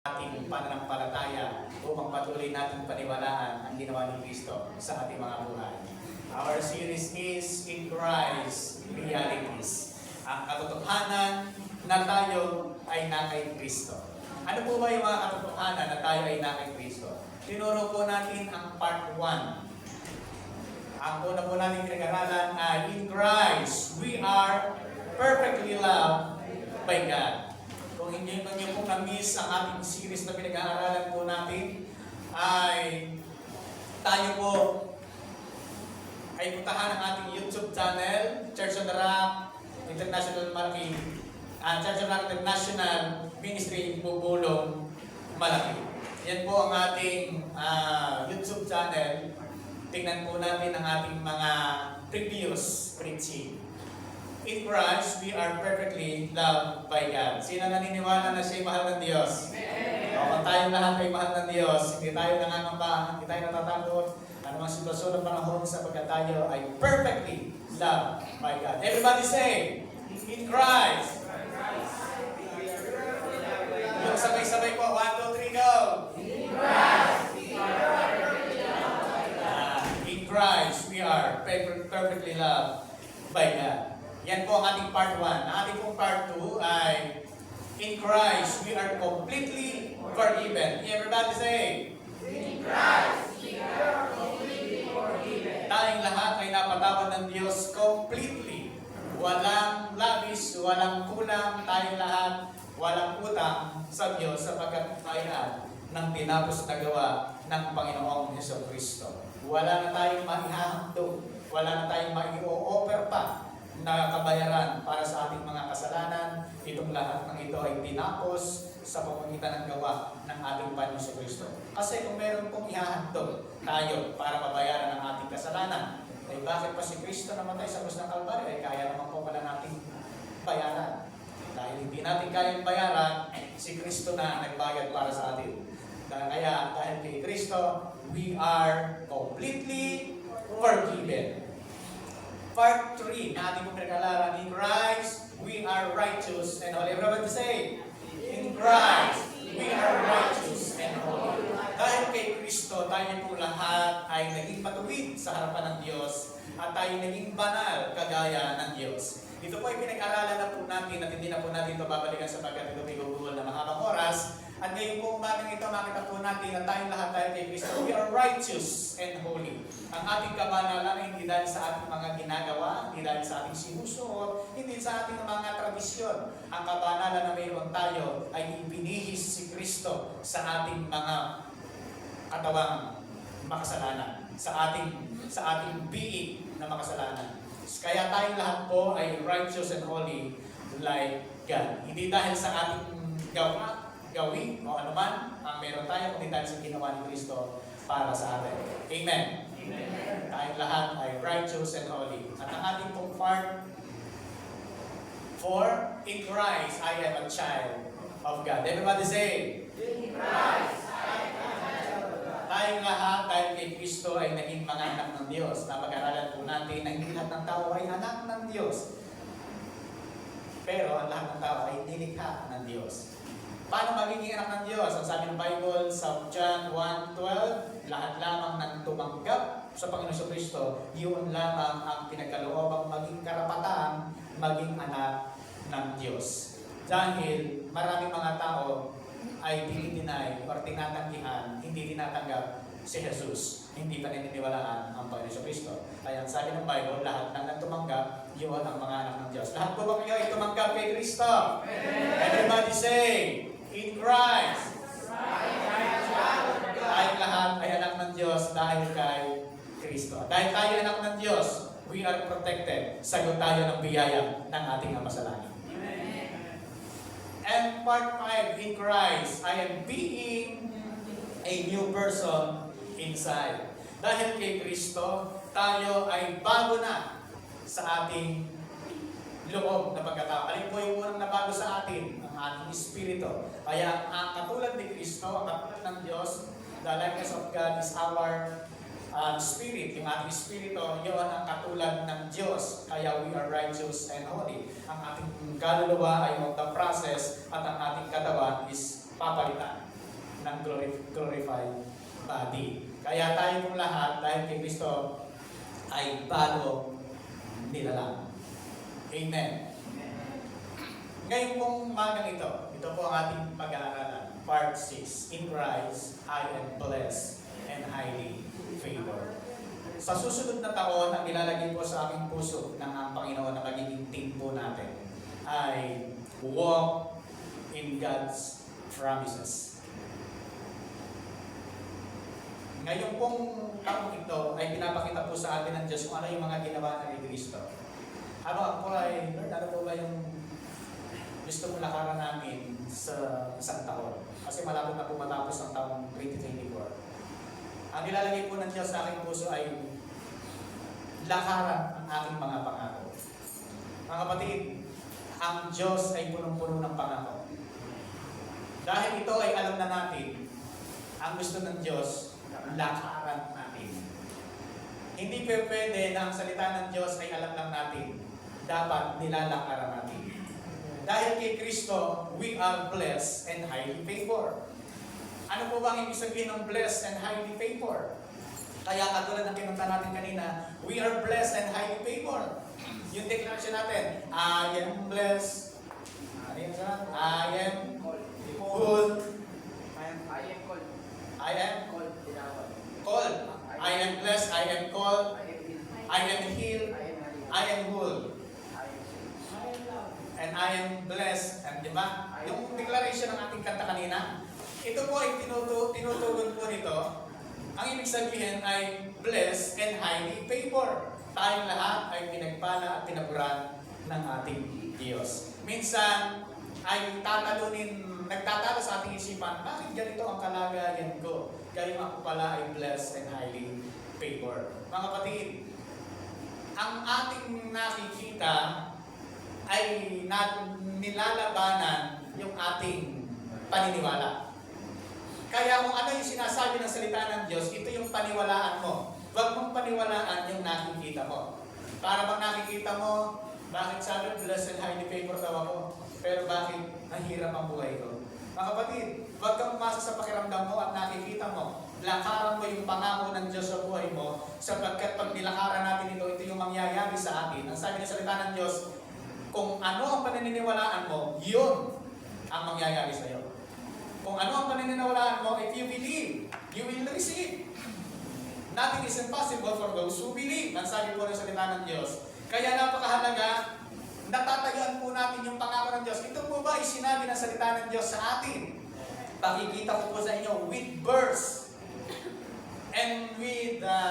ating pananampalataya upang patuloy natin paniwalaan ang ginawa ni Kristo sa ating mga buhay. Our series is In Christ Realities. Ang katotohanan na tayo ay na kay Kristo. Ano po ba yung mga katotohanan na tayo ay na kay Kristo? Tinuro po natin ang part 1. Ang una po natin pinag-aralan ay In Christ we are perfectly loved by God. Kung hindi nyo pong na-miss ang ating series na pinag-aaralan po natin, ay tayo po ay puntahan ang ating YouTube channel, Church on the Rock International Malaki, Church on the Rock International Ministry Bubulong Malaki. Yan po ang ating YouTube channel. Tingnan po natin ang ating mga previous preaching. In Christ, we are perfectly loved by God. Sino naniniwala na siya'y mahal ng Diyos? O, kung tayong lahat ay mahal ng Diyos, hindi tayo nangangamba, hindi tayo natatakot, anumang sitwasyon ng panahon sapagkat tayo ay perfectly loved by God. Everybody say, In Christ. Yung sabay-sabay po, 1, 2, 3, go! In Christ, we are perfectly loved by God. In Christ, we are perfectly loved by God. Yan po ang ating part 1. Ang ating pong part 2 ay In Christ, we are completely forgiven. Everybody say, In Christ, we are completely forgiven. Tayong lahat ay napatawad ng Diyos completely. Walang labis, walang kulang, tayong lahat, walang utang sa Diyos sapagkat tayo ng tinapos na gawa ng Panginoong Jesucristo. Wala na tayong maihahandog, wala na tayong mai-o-offer pa na kabayaran para sa ating mga kasalanan. Itong lahat ng ito ay tinapos sa pamamagitan ng gawa ng ating Panginoon Kristo. Kasi kung meron pong ihahandog tayo para mabayaran ang ating kasalanan, ay bakit pa si Kristo namatay sa krus ng Kalbaryo? Ay kaya naman po pala nating bayaran. Dahil hindi natin kayang bayaran, si Kristo na nagbayad para sa atin. Kaya dahil kay Kristo, we are completely forgiven. Part 3 na ating pinag-aralan, In Christ, we are righteous and holy. Everybody say, In Christ, we are righteous and holy. Dahil kay Kristo, tayo po lahat ay naging matuwid sa harapan ng Diyos at tayo naging banal kagaya ng Diyos. Ito po ay pinag-aralan na po natin at hindi na po natin ito babalikan sapagkat ito may gugol na mahabang oras. At ngayon po umagang ito, makita po natin na tayong lahat tayo kay Kristo, we are righteous and holy. Ang ating kabanalan ay hindi dahil sa ating mga ginagawa, hindi dahil sa ating sinusuot, hindi sa ating mga tradisyon. Ang kabanalan na mayroon tayo ay ibinihis si Kristo sa ating mga katawang makasalanan, sa ating being na makasalanan. Kaya tayong lahat po ay righteous and holy like God. Hindi dahil sa ating gawin o anuman ang meron tayo, kundi dahil sa ginawa ni Kristo para sa atin. Amen. Amen. Tayong lahat ay righteous and holy. At ang ating pong part 4, In Christ, I am a child of God. Everybody say, In Christ, I am a child of God. Tayong lahat, dahil kay Kristo ay naging mga anak ng Diyos. Napag-aralan po natin na hindi lahat ng tao ay anak ng Diyos. Pero ang lahat ng tao ay nilikha ng Diyos. Paano magiging anak ng Diyos? Ang sabi ng Bible sa John 1:12, lahat lamang ng tumanggap sa Panginoon Kristo, yun lamang ang pinagkaloobang maging karapatan, maging anak ng Diyos. Dahil maraming mga tao ay dinideny or tinatanggihan, hindi tinatanggap si Jesus. Hindi pa naniniwalaan ang Panginoon Kristo. Kaya ang sabi ng Bible, lahat ng tumanggap, yun ang mga anak ng Diyos. Lahat po ba kayo ay tumanggap kay Kristo? Everybody say, In Christ, tayong lahat ay anak ng Diyos dahil kay Kristo. Dahil tayo anak ng Diyos, we are protected. Sagot tayo ng biyaya ng ating Ama sa langit. And part 5, In Christ, I am being a new person inside. Dahil kay Kristo, tayo ay bago na sa ating loob na pagkatao. Alin po yung unang nabago sa atin? Ang ating espiritu. Kaya ang katulad ni Kristo, ang katulad ng Diyos, the likeness of God is our spirit. Yung ating espiritu, yun ang katulad ng Diyos. Kaya we are righteous and holy. Ang ating kaluluwa ay on the process at ang ating katawan is papalitan. ng glorified body. Kaya tayo pong lahat, dahil kay Kristo, ay bago nilalang. Amen. Ngayon pong umagang ito po ang ating pag-aaralan. Part 6. In Christ, I am blessed and highly favored. Sa susunod na taon, ang ilalagay po sa aking puso ng ang Panginoon na magiging theme po natin ay walk in God's promises. Ngayon pong taong ito ay pinapakita po sa atin ng Diyos kung ano yung mga ginawa ng Kristo. Ako ay, Lord, ano po ba yung gusto mo lakaran namin sa isang taon? Kasi malapit na po matapos ang taong 2024. Ang nilalagay po ng Diyos sa aking puso ay lakaran ang aking mga pangako. Mga kapatid, ang Diyos ay punong-puno ng pangako. Dahil ito ay alam na natin, ang gusto ng Diyos, lakaran natin. Hindi pwede na ang salita ng Diyos ay alam lang natin. Dapat nilalakaran natin. Dahil kay Kristo, we are blessed and highly favored. Ano po ba ang ibig sabihin ng blessed and highly favored? Kaya katulad ng kinunta natin kanina, we are blessed and highly favored. Yung declaration natin, I am blessed. Ano yun sa? I am called. I am called. I am blessed. I am called. I am healed. I am whole. And I am blessed. And di ba? Yung declaration ng ating kanta kanina, ito po ay tinutugon po nito. Ang ibig sabihin ay blessed and highly favored. Tayong lahat ay pinagpala at pinapuran ng ating Diyos. Minsan ay nagtatalo sa ating isipan, bakit ganito ang kalagayan ko? Gayong ako pala ay blessed and highly favored. Mga kapatid, ang ating nakikita ay nilalabanan yung ating paniniwala. Kaya kung ano yung sinasabi ng salita ng Diyos, ito yung paniwalaan mo. Huwag mong paniwalaan yung nakikita mo. Para bang nakikita mo, bakit sabi, blessed and highly favored daw ako, pero bakit nahirap ang buhay ko? Mga kapatid, huwag kang umasa sa pakiramdam mo at nakikita mo. Lakaran mo yung pangako ng Diyos sa buhay mo, sapagkat pag nilakaran natin ito yung mangyayari sa atin. Ang sabi ng salita ng Diyos, kung ano ang paniniwalaan mo, yun ang mangyayari sa iyo. Kung ano ang paniniwalaan mo, if you believe, you will receive. Nothing is impossible for those who believe. Ang sabi po ng salita ng Diyos. Kaya napakahalaga, natatayuan po natin yung pangako ng Diyos. Ito po ba ay sinabi ng salita ng Diyos sa atin? Pakikita ko po sa inyo with verse and with the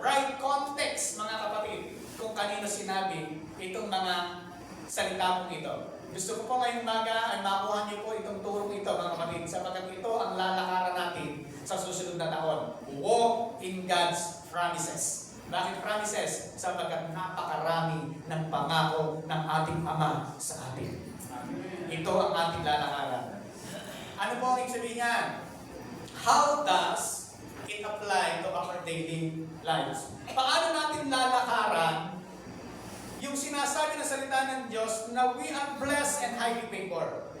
right context, mga kapatid, kung kanino sinabi itong mga salita mong ito. Gusto ko po ngayong umaga ay makuha niyo po itong turong ito, mga kapatid, sapagkat ito ang lalakaran natin sa susunod na taon. Walk in God's promises. Bakit promises? Sapagkat napakarami ng pangako ng ating Ama sa atin. Ito ang ating lalakaran. Ano po ang ibig sabihin niyan? How does it apply to our daily lives? Paano natin lalakaran yung sinasabi ng salita ng Diyos na we are blessed and highly favored?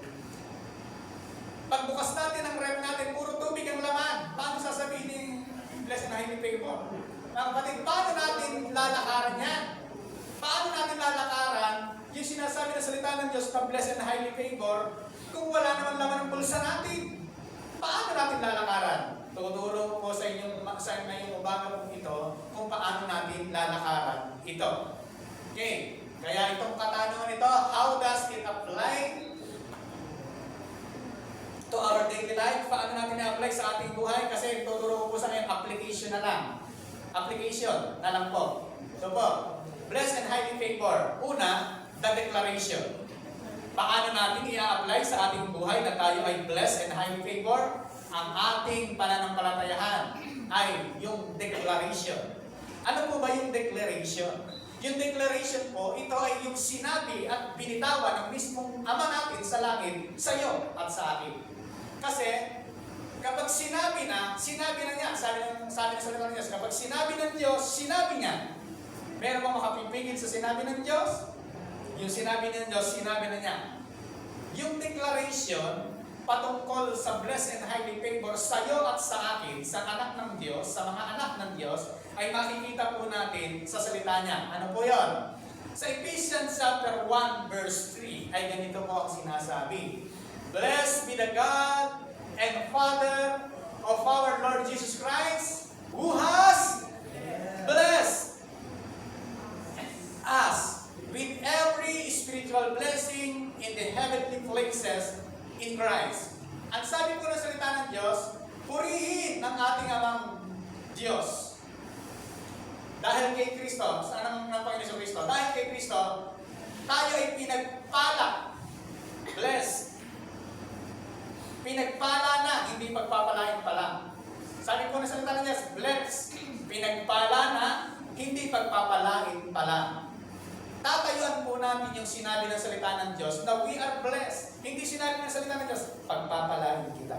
Pagbukas natin ang rep natin, puro tubig ang laman. Paano sasabihin blessed and highly favored? Mga kapatid, paano natin lalakaran yan? Paano natin lalakaran yung sinasabi ng salita ng Diyos na blessed and highly favored kung wala naman laman ng bulsa natin? Paano natin lalakaran? Tuturo ko sa inyong ngayong umaga po ito kung paano natin lalakaran ito. Okay, kaya itong katanungan ito, how does it apply to our daily life? Paano natin i-apply sa ating buhay? Kasi tuturo ko po sa ngayon, application na lang. Application na lang po. So po, blessed and highly favored. Una, the declaration. Paano natin i-apply sa ating buhay na tayo ay blessed and highly favored? Ang ating pananampalatayahan ay yung declaration. Ano po ba yung declaration? Yung declaration po, ito ay yung sinabi at binitawan ng mismong Ama natin sa langit, sa iyo at sa akin. Kasi, kapag sinabi na niya, sabi ng salita ng Diyos, kapag sinabi ng Diyos, sinabi niya. Meron bang makapipigil sa sinabi ng Diyos? Yung sinabi ng Diyos, sinabi na niya. Yung declaration, patungkol sa blessed and highly favor sa iyo at sa akin, sa anak ng Diyos, sa mga anak ng Diyos, ay makikita po natin sa salita niya. Ano po yon? Sa Ephesians chapter 1 verse 3 ay ganito po ang sinasabi. Blessed be the God and Father of our Lord Jesus Christ, who has blessed us with every spiritual blessing in the heavenly places in Christ. Ang sabi po ng salita ng Diyos, purihin ng ating amang Diyos. Dahil kay Kristo, saan ang Panginoon Kristo? Dahil kay Kristo, tayo ay pinagpala. Blessed. Pinagpala na, hindi pagpapalain pa lang. Sabi po ng salita ng Diyos, blessed. Pinagpala na, hindi pagpapalain pa lang. Tatayuan po natin yung sinabi ng salita ng Diyos na we are blessed. Hindi sinabi ng salita ng Diyos, pagpapalain kita.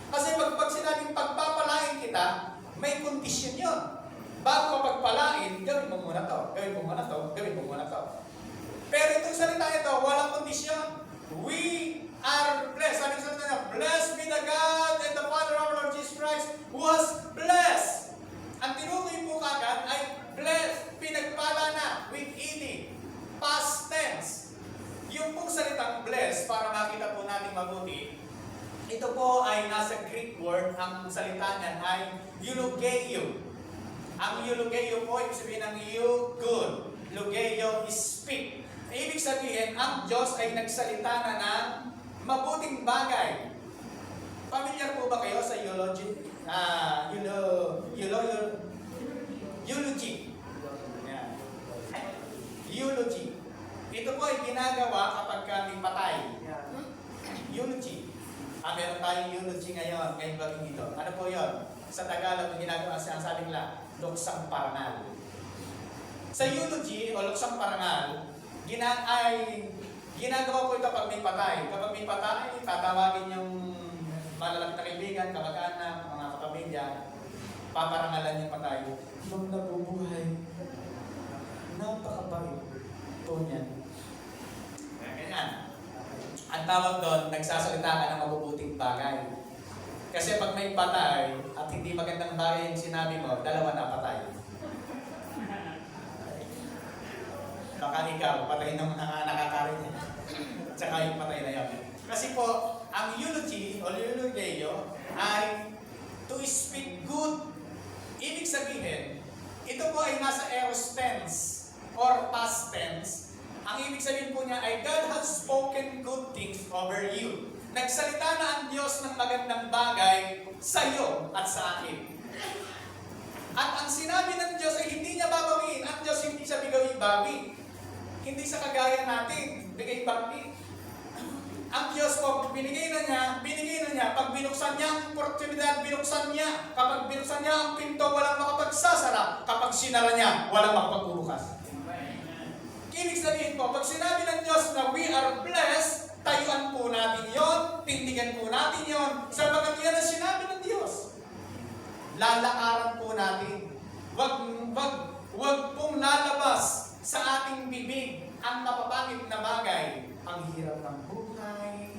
Kasi pag sinabing pagpapalain kita, may kondisyon yun. Bago ka pagpalain, gawin mo muna to, gawin mo muna to, gawin mo muna to. Pero itong salita ito, walang kondisyon. We are blessed. Sabi ng salita niya, blessed be the God and the Father of our Lord Jesus Christ, who has blessed. Ang tinukoy po kagad ay blessed, pinagpala na, with ed, past tense. Yung pong salitang blessed, para makita po natin mabuti, ito po ay nasa Greek word, ang salita niyan ay eulogeo. Ang eulogeo po, ibig sabihin ng you, good. Logeo is speak. Ibig sabihin, ang Diyos ay nagsalita na ng mabuting bagay. Familiar po ba kayo sa eulogy? Eulogy. Yeah. Eulogy. Ito po ay ginagawa kapag kami patay. Eulogy. Meron tayong eulogy ngayon, ngayong gabi dito. Ano po yun? Sa Tagalog, yung ginagawa siya, sabi nila, luksang parangal. Sa eulogy o luksang parangal, ginagawa po ito pag may patay. Kapag may patay, tatawagin yung malalapit na kaibigan, kamag-anak, mga kapamilya, paparangalan yung patay. Nung nabubuhay, napakabait po niyan. Ganyan. Ang tawag doon, nagsasalita ka ng mabubuting bagay. Kasi pag may patay at hindi magandang bagay yung sinabi mo, dalawa na patay. Baka ikaw, patay ng mga nakakarinig. Tsaka yung patay na yun. Kasi po, ang eulogy o eulogeo ay to speak good. Ibig sabihin, ito po ay nasa aorist tense or past tense. Ang ibig sabihin po niya ay God has spoken good things over you. Nagsalita na ang Diyos ng magandang bagay sa iyo at sa akin. At ang sinabi ng Diyos ay hindi niya babawiin. Ang Diyos hindi siya bigawi-bawi. Hindi sa kagaya natin, bigay-bawi. Ang Diyos po, binigay na niya. Pag binuksan niya ang oportunidad, binuksan niya. Kapag binuksan niya ang pinto, walang makapagsasara. Kapag sinara niya, walang makapagbubukas. Ibig sabihin po, pag sinabi ng Diyos na we are blessed, tayuan po natin yon, tindigan po natin yon, sapagat yan ang sinabi ng Diyos. Lalakaran po natin. Wag pong lalabas sa ating bibig ang mapapangit na bagay. Ang hirap ng buhay,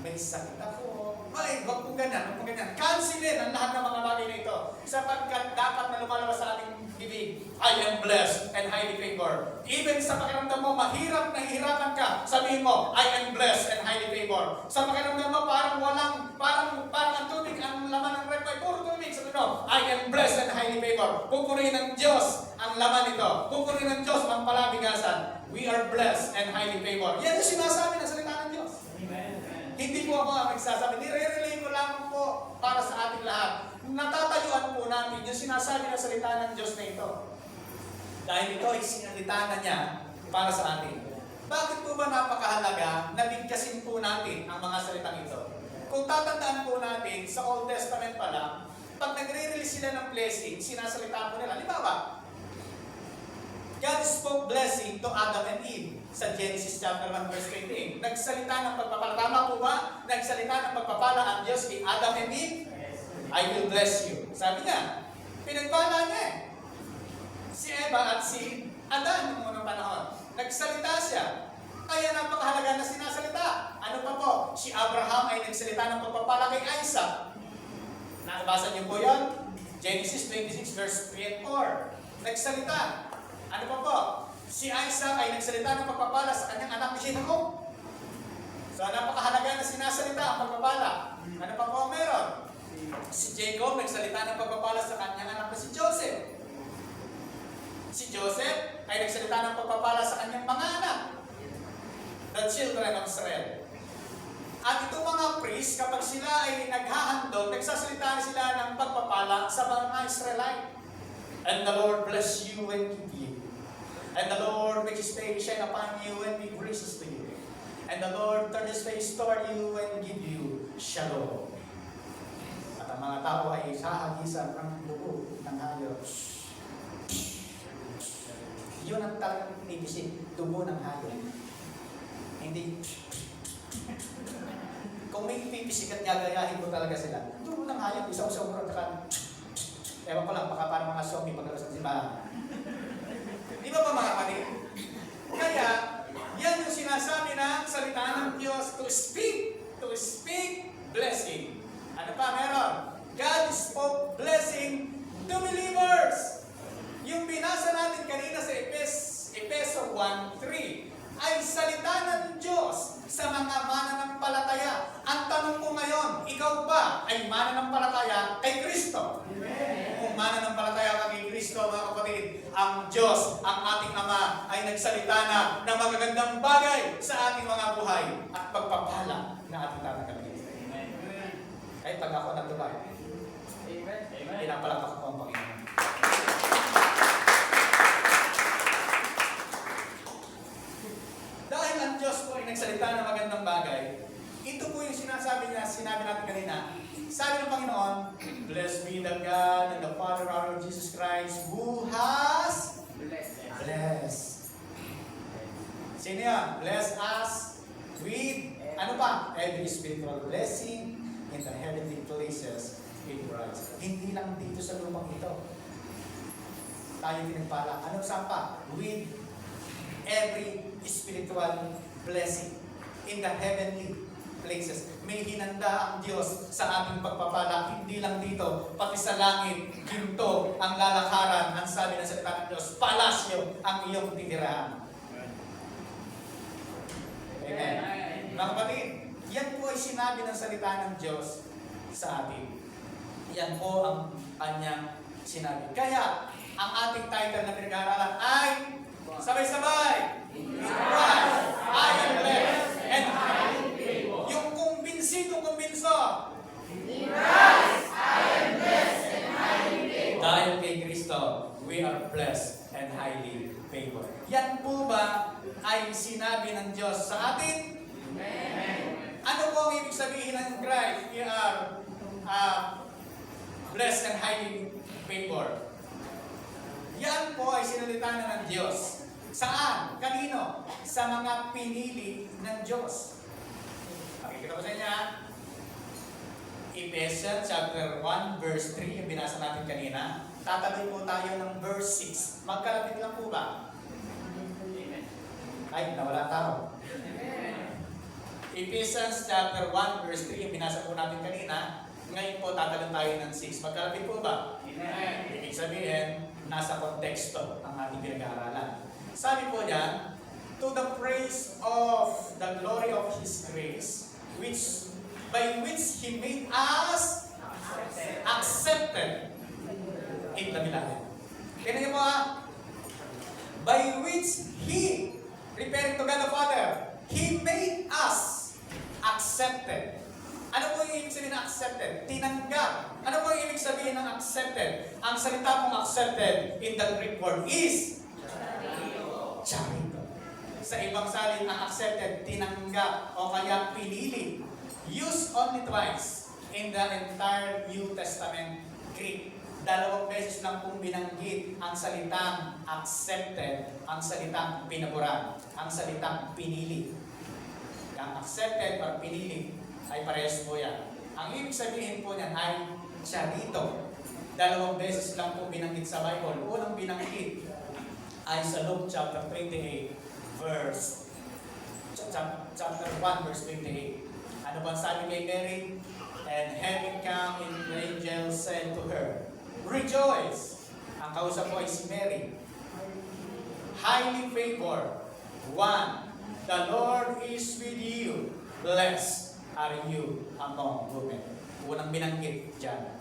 may sakit ako. Ay, wag pong ganyan. Cancelin ang lahat ng mga bagay na ito. Sapagkat dapat na lumalabas sa ating bibig, I am blessed and highly favored. Even sa pakiramdam mo, mahirap na hirapan ka, sabihin mo, I am blessed and highly favored. Sa pakiramdam mo, parang ang tubig, ang laman ng rep ay puro tubig. Sabihin mo, I am blessed and highly favored. Pupurihin ng Diyos ang laman nito. Pupurihin ng Diyos ang palabigasan. We are blessed and highly favored. Yan yung sinasabi ng salita ng Diyos. Amen. Hindi po ako ang nagsasabi. Nire-relay ko lang po para sa ating lahat. Natatayuan po natin yung sinasabi ng salita ng Diyos na ito. Dahil ito ay sinalita na niya para sa atin. Bakit po ba napakahalaga na bigkasin po natin ang mga salitang ito? Kung tatandaan po natin, sa Old Testament pa lang, pag nagre-release sila ng blessing, sinasalita po nila. Halimbawa, God spoke blessing to Adam and Eve sa Genesis chapter 1 verse 20. Nagsalita ng pagpapala. Tama po ba? Nagsalita ng pagpapala ang Diyos kay Adam and Eve. I will bless you. Sabi niya, pinagpala niya eh. Si Eva at si Adan noong unang panahon. Nagsalita siya. Kaya napakahalaga na sinasalita. Ano pa po? Si Abraham ay nagsalita ng pagpapala kay Isaac. Nakabasa niyo po yun? Genesis 26 verse 3 and 4. Nagsalita. Ano pa po? Si Isaac ay nagsalita ng pagpapala sa kanyang anak na si Jacob. So napakahalaga na sinasalita ang pagpapala. Ano pa po ang meron? Si Jacob nagsalita ng pagpapala sa kanyang anak na si Joseph. Si Joseph ay nagsalita ng pagpapala sa kanyang mga anak, the children of Israel. At itong mga priest, kapag sila ay naghahandog, nagsasalita sila ng pagpapala sa mga Israelite. And the Lord bless you and keep you. And the Lord make His face shine upon you and be gracious to you. And the Lord turn His face toward you and give you shalom. At ang mga tao ay hahagisan ng buo ng hayop. Yun ang talagang pinipisit, dugo ng hayop. Hindi. Kung may pipisik at gagayahin mo talaga sila, dugo ng hayop, isaw-saw mo rin. Ewan ko lang, baka parang mga zombie pagkalas ng simbahan. Di ba mga kapatid? Kaya, yan yung sinasabi ng salita ng Diyos to speak blessing. Ano pa meron? God spoke blessing to believers. Yung binasa natin kanina sa Efeso 1:3 ay salita ng Diyos sa mga mananampalataya. Ang tanong ko ngayon, ikaw ba ay mananampalataya kay Kristo? Amen. Kung mananampalataya ka kay Kristo, mga kapatid, ang Diyos, ang ating Ama, ay nagsalita na ng magagandang bagay sa ating mga buhay at pagpapala na ating tatanggapin. Amen. Kahit pag ako natubay. Amen. Pinapalakpak ko ang Panginoon. Dahil ang Diyos po ay nagsalita ng magandang bagay, ito po yung sinabi natin kanina. Sabi ng Panginoon, blessed be the God and the Father of our Lord Jesus Christ, who has blessed. Sino yan? Bless us with, ano pa? Every spiritual blessing in the heavenly places in Christ. Hindi lang dito sa lupang ito. Tayo pinagpala. Ano saan pa? With every spiritual blessing in the heavenly places. May hinanda ang Diyos sa ating pagpapala, hindi lang dito, pati sa langit, ginto ang lalakaran, ang sabi ng salita ng Diyos, palasyo ang iyong titirahan. Amen. Mga kapatid, yan po ay sinabi ng salita ng Diyos sa atin. Yan po ang kanyang sinabi. Kaya, ang ating title na pinag-aaralan ay sabay-sabay, in Christ, I am blessed and highly favored. Yung kumbinso. In Christ, I am blessed and highly favored. Dahil kay Kristo, we are blessed and highly favored. Yan po ba ay sinabi ng Diyos sa atin? Amen. Ano po ang ibig sabihin ng Christ? We are blessed and highly favored. Yan po ay sinalita na ng Diyos. Saan? Kanino? Sa mga pinili ng Diyos. Makikita ko sa inyo. Ephesians chapter 1 verse 3, yung binasa natin kanina. Tatabi po tayo ng verse 6. Magkalapit lang po ba? Ay, nawala tao. Ephesians chapter 1 verse 3, yung binasa po natin kanina. Ngayon po tatalon tayo ng 6. Magkalapit po ba? Ibig sabihin, nasa konteksto ang ating pinag-aaralan. Sabi po diyan, to the praise of the glory of His grace, by which He made us accepted in the beloved. Tingnan niyo po by which He, referring to God the Father, He made us accepted. Ano po yung ibig sabihin ng accepted? Tinanggap. Ano po yung ibig sabihin ng accepted? Ang salita pong accepted in the Greek word is charito. Sa ibang salin, ang accepted, tinanggap o kaya pinili. Used only twice in the entire New Testament Greek. 2 beses lang pong binanggit ang salitang accepted, ang salitang pinaboran, ang salitang pinili. Ang accepted or pinili ay parehas po yan. Ang ibig sabihin po niyan ay charito. 2 beses lang po binanggit sa Bible. Unang binanggit ay sa Luke chapter 28 verse chapter 1, verse 28. Ano ba sabi kay Mary? And having come in, the angel said to her, Rejoice! Ang kausap ko ay si Mary. Highly favored. One, the Lord is with you. Blessed are you among women. Unang binanggit dyan.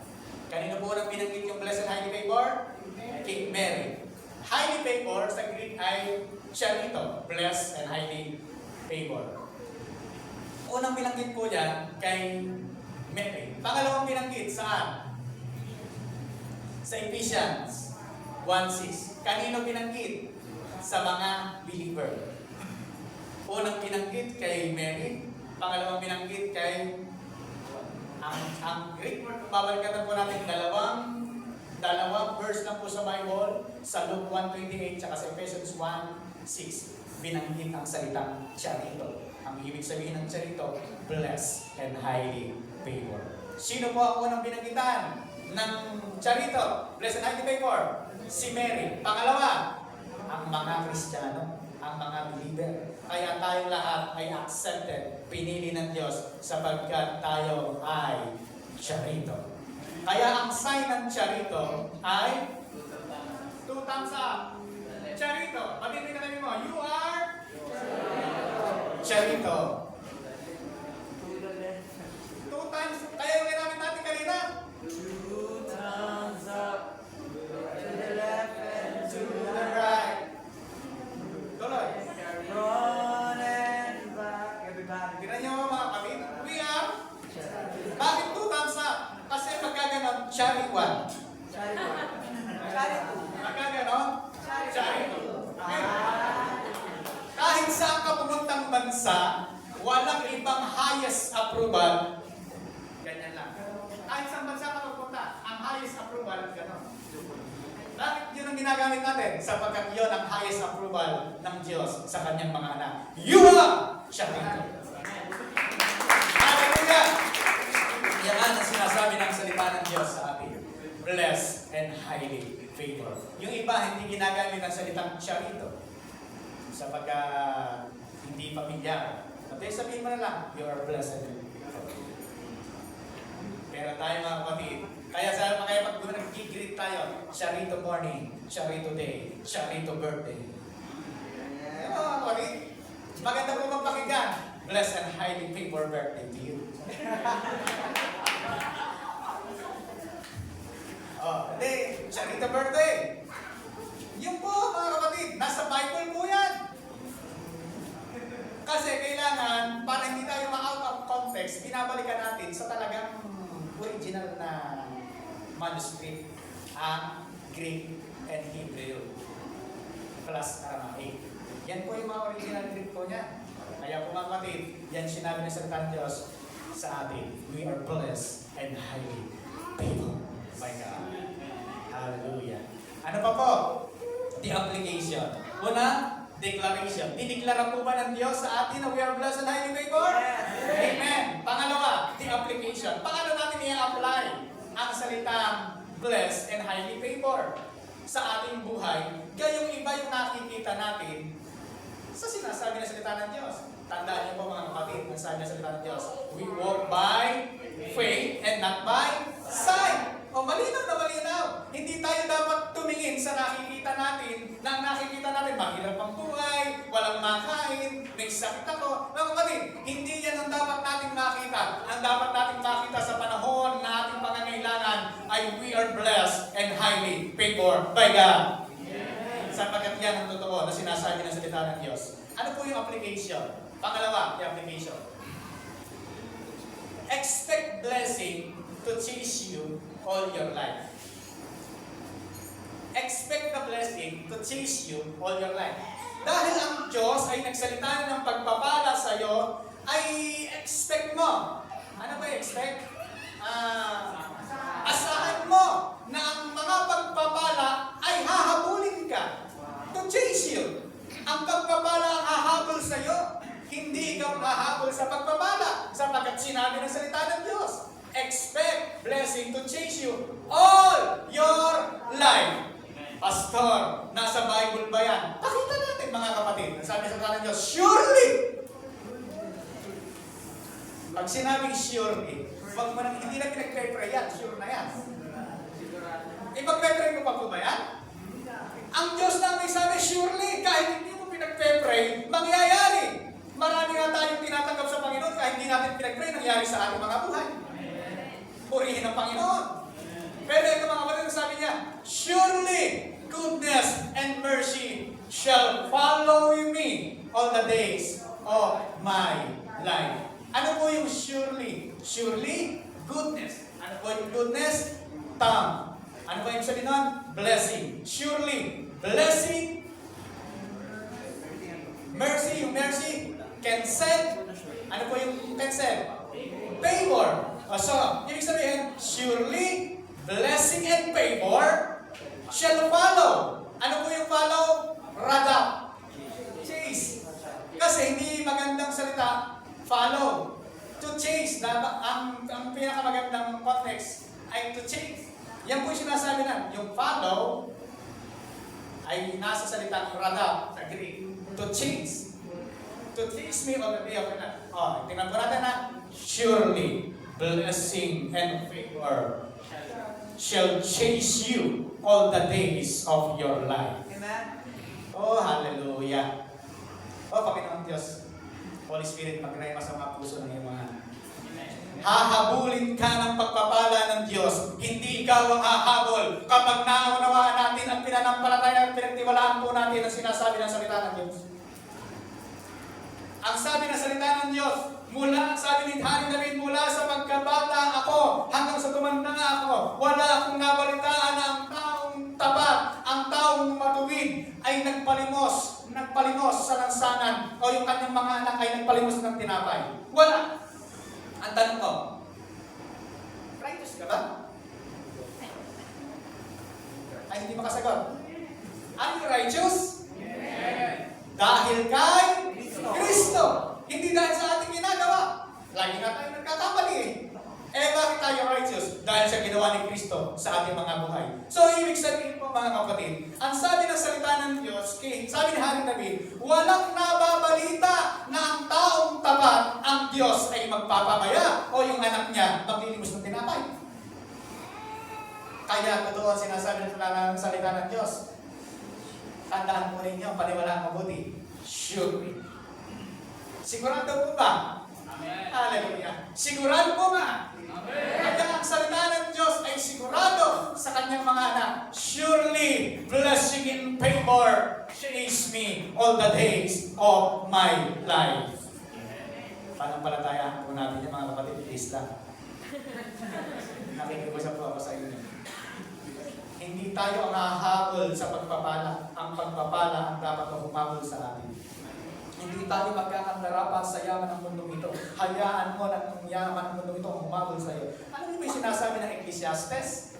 Kanino po unang binanggit yung blessed and highly favored? Kay Mary. Highly favored sa Greek ay charito. Blessed and highly favored. Unang binanggit po dyan kay Mary. Pangalawang binanggit saan? Sa Ephesians 1:6. Kanino binanggit? Sa mga believer. Unang binanggit kay Mary. Pangalawang binanggit kay ang Greek word. Babalikan po natin dalawang verse lang po sa Bible. Sa Luke 1:28 at sa Ephesians 1:6. Binanggit ang salitang charito. Ang ibig sabihin ng charito, blessed and highly favored. Sino po ang unang binanggitan ng charito? Blessed and highly favored? Si Mary. Pangalawa, ang mga Kristiyano, ang mga believer. Kaya tayong lahat ay accepted, pinili ng Diyos sapagkat tayo ay charito. Kaya ang sign ng charito ay 2 thumbs up. Charito. Pag-ibig na mo, you are charito. 2 times. Kaya yung ginamit natin kanina. 2 thumbs up. To the left and To the right. Tuloy. front and back. Everybody. Tignan nyo mga kapatid. We are. Bakit 2 thumbs up? Kasi pagkaganon, chari 1. Charity. Charity. Pagkaganon, chari 2. Okay. Kahit saan ka pumuntang bansa, walang ibang highest approval. Ganyan lang. Kahit saan bansa ka pupunta, ang highest approval, gano'n. Bakit yun ang ginagamit natin? Sapagkat yun ang highest approval ng Diyos sa kanyang mga anak. You are charito. Hallelujah! Yan ang sinasabi ng salita ng Diyos sa atin. Blessed and highly favored. Yung iba, hindi ginagamit ang salitang charito. Sapagkat hindi pamilyar. At sabihin mo na lang, you are blessed and favored. Pero tayo mga kapatid, kaya pag nag-greet tayo, charito morning, charito day, charito birthday. Ano mga kapatid? Maganda po magpakinggan. Blessed and highly favored birthday to you. Hindi, charito birthday. Yung po mga kapatid, nasa Bible po yan. Kasi kailangan, para hindi tayo ma-out of context, binabalikan natin sa talagang original na manuscript, ang Greek and Hebrew plus Aramaic. Yan po yung mga original Greek po niya. Kaya po mga kapatid, yan sinabi ng salita ng Diyos sa atin. We are blessed and highly favored by God. Hallelujah. Ano pa po? The application. Una, declaration. Dideklara po ba ng Diyos sa atin na we are blessed and highly favored? Yes. Amen. Pangalawa, the application. Paano natin i-apply ang salitang blessed and highly favored sa ating buhay? Gayong iba yung nakikita natin sa sinasabi na salita ng Diyos. Tandaan niyo po mga kapatid, ang sabi ng salita ng Diyos, we walk by faith and not by sight. O malinaw na malinaw. Hindi tayo dapat tumingin sa nakikita natin, nang nakikita natin, mahirap ang buhay, walang makain, may sakit ako. Mga kapatid, hindi yan ang dapat nating makita. Ang dapat nating makita sa panahon na ating pangangailangan ay we are blessed and highly favored by God. Sapagkat yan ang totoo na sinasabi ng salita ng Diyos. Ano po yung application? Pangalawa, yung application. Expect blessing to chase you all your life. Expect the blessing to chase you all your life. Dahil ang Diyos ay nagsalita ng pagpapala sa iyo, ay expect mo. Ano ba expect? Asahan mo na ang mga pagpapala ay hahabulin ka. To chase you. Ang pagpapala ang hahabol sa iyo. Hindi ikaw hahabol sa pagpapala. Sapagkat sinabi ng salita ng Diyos. Expect blessing to chase you all your life. Pastor, nasa Bible ba yan? Pakita natin mga kapatid. Sabi sa salita ng Diyos, surely Pag sinabing surely, wag mo nang, hindi na pinag-pray yan, sure na yan. Ipag-pray mo pa po ba yan? Ang Diyos na may sabi, surely, kahit hindi mo pinag-pray, mangyayari. Marami nga tayong tinatanggap sa Panginoon kahit hindi natin pinag-pray, nangyari sa ating mga buhay. Purihin ang Panginoon. Pero ito mga kapatid, sabi niya, surely, goodness and mercy shall follow me all the days of my life. Ano po yung surely? Surely, goodness. Ano po yung goodness? Tongue. Ano ba yung sabihin nun? Blessing. Surely, blessing. Mercy, yung mercy. Consent. Ano po yung consent? Favor. So, ibig sabihin, surely, blessing and favor shall follow. Ano po yung follow? Rada. Chase. Kasi hindi magandang salita, follow. To chase. Ang pinakamagandang context ay to chase. Yan po yung sinasabi na, yung follow ay nasa salitang rada sa Greek. To chase. To chase me on the day of the night. Tingnan po natin na, surely, blessing and favor shall chase you all the days of your life. Amen. Oh, hallelujah. Oh, Panginoon Diyos, Holy Spirit, mag-rema sa mga puso ng iyong mga anak. Hahabulin ka ng pagpapala ng Diyos. Hindi ikaw ang hahabol kapag naunawaan natin ang pinanampalataya at pinagtiwalaan po natin ang sinasabi ng salita ng Diyos. Ang sabi ng salita ng Diyos, sabi ni Haring David, mula sa pagkabata ako hanggang sa tumanda ako, wala akong nabalitaan na ang taong tapat, ang taong matuwid ay nagpalimos sa lansangan o yung kanyang mga anak ay nagpalimos ng tinapay. Wala. Ang tanong ko, righteous ka ba? Ay, hindi makasagot. Are you righteous? Yes. Dahil kay Kristo. Hindi dahil sa ating ginagawa. Lagi na tayo nagkakamali eh. Bakit tayo righteous? Dahil sa ginawa ni Kristo sa ating mga buhay. So, ibig sabihin po mga kapatid, ang sabi ng salita ng Diyos, sabi ni Haring David, walang nababalita na ang taong tapat ang Diyos ay magpapamaya o yung anak niya maglilimos ng tinapay. Kaya totoo ang sinasabi ng salita ng Diyos. Tandaan po ninyo, paniwalaan mabuti. Surely. Sigurado po ba? Amen. Hallelujah. Sigurado po ba? Amen. Kaya ang salita ng Diyos ay sigurado sa kanyang mga anak. Surely, blessing and favor chase me all the days of my life. Panampalatayaan po natin yung mga kapatid, please lang. Nakikipagusap po ako sa inyo. Hindi tayo ang hahabol sa pagpapala. Ang pagpapala ang dapat na humabol sa atin. Hindi tayo magkakandarapan sa yaman ng mundong ito. Hayaan mo na ang yaman ng mundong ito ang humabol sa iyo. Ano yung may sinasabi ng Ecclesiastes?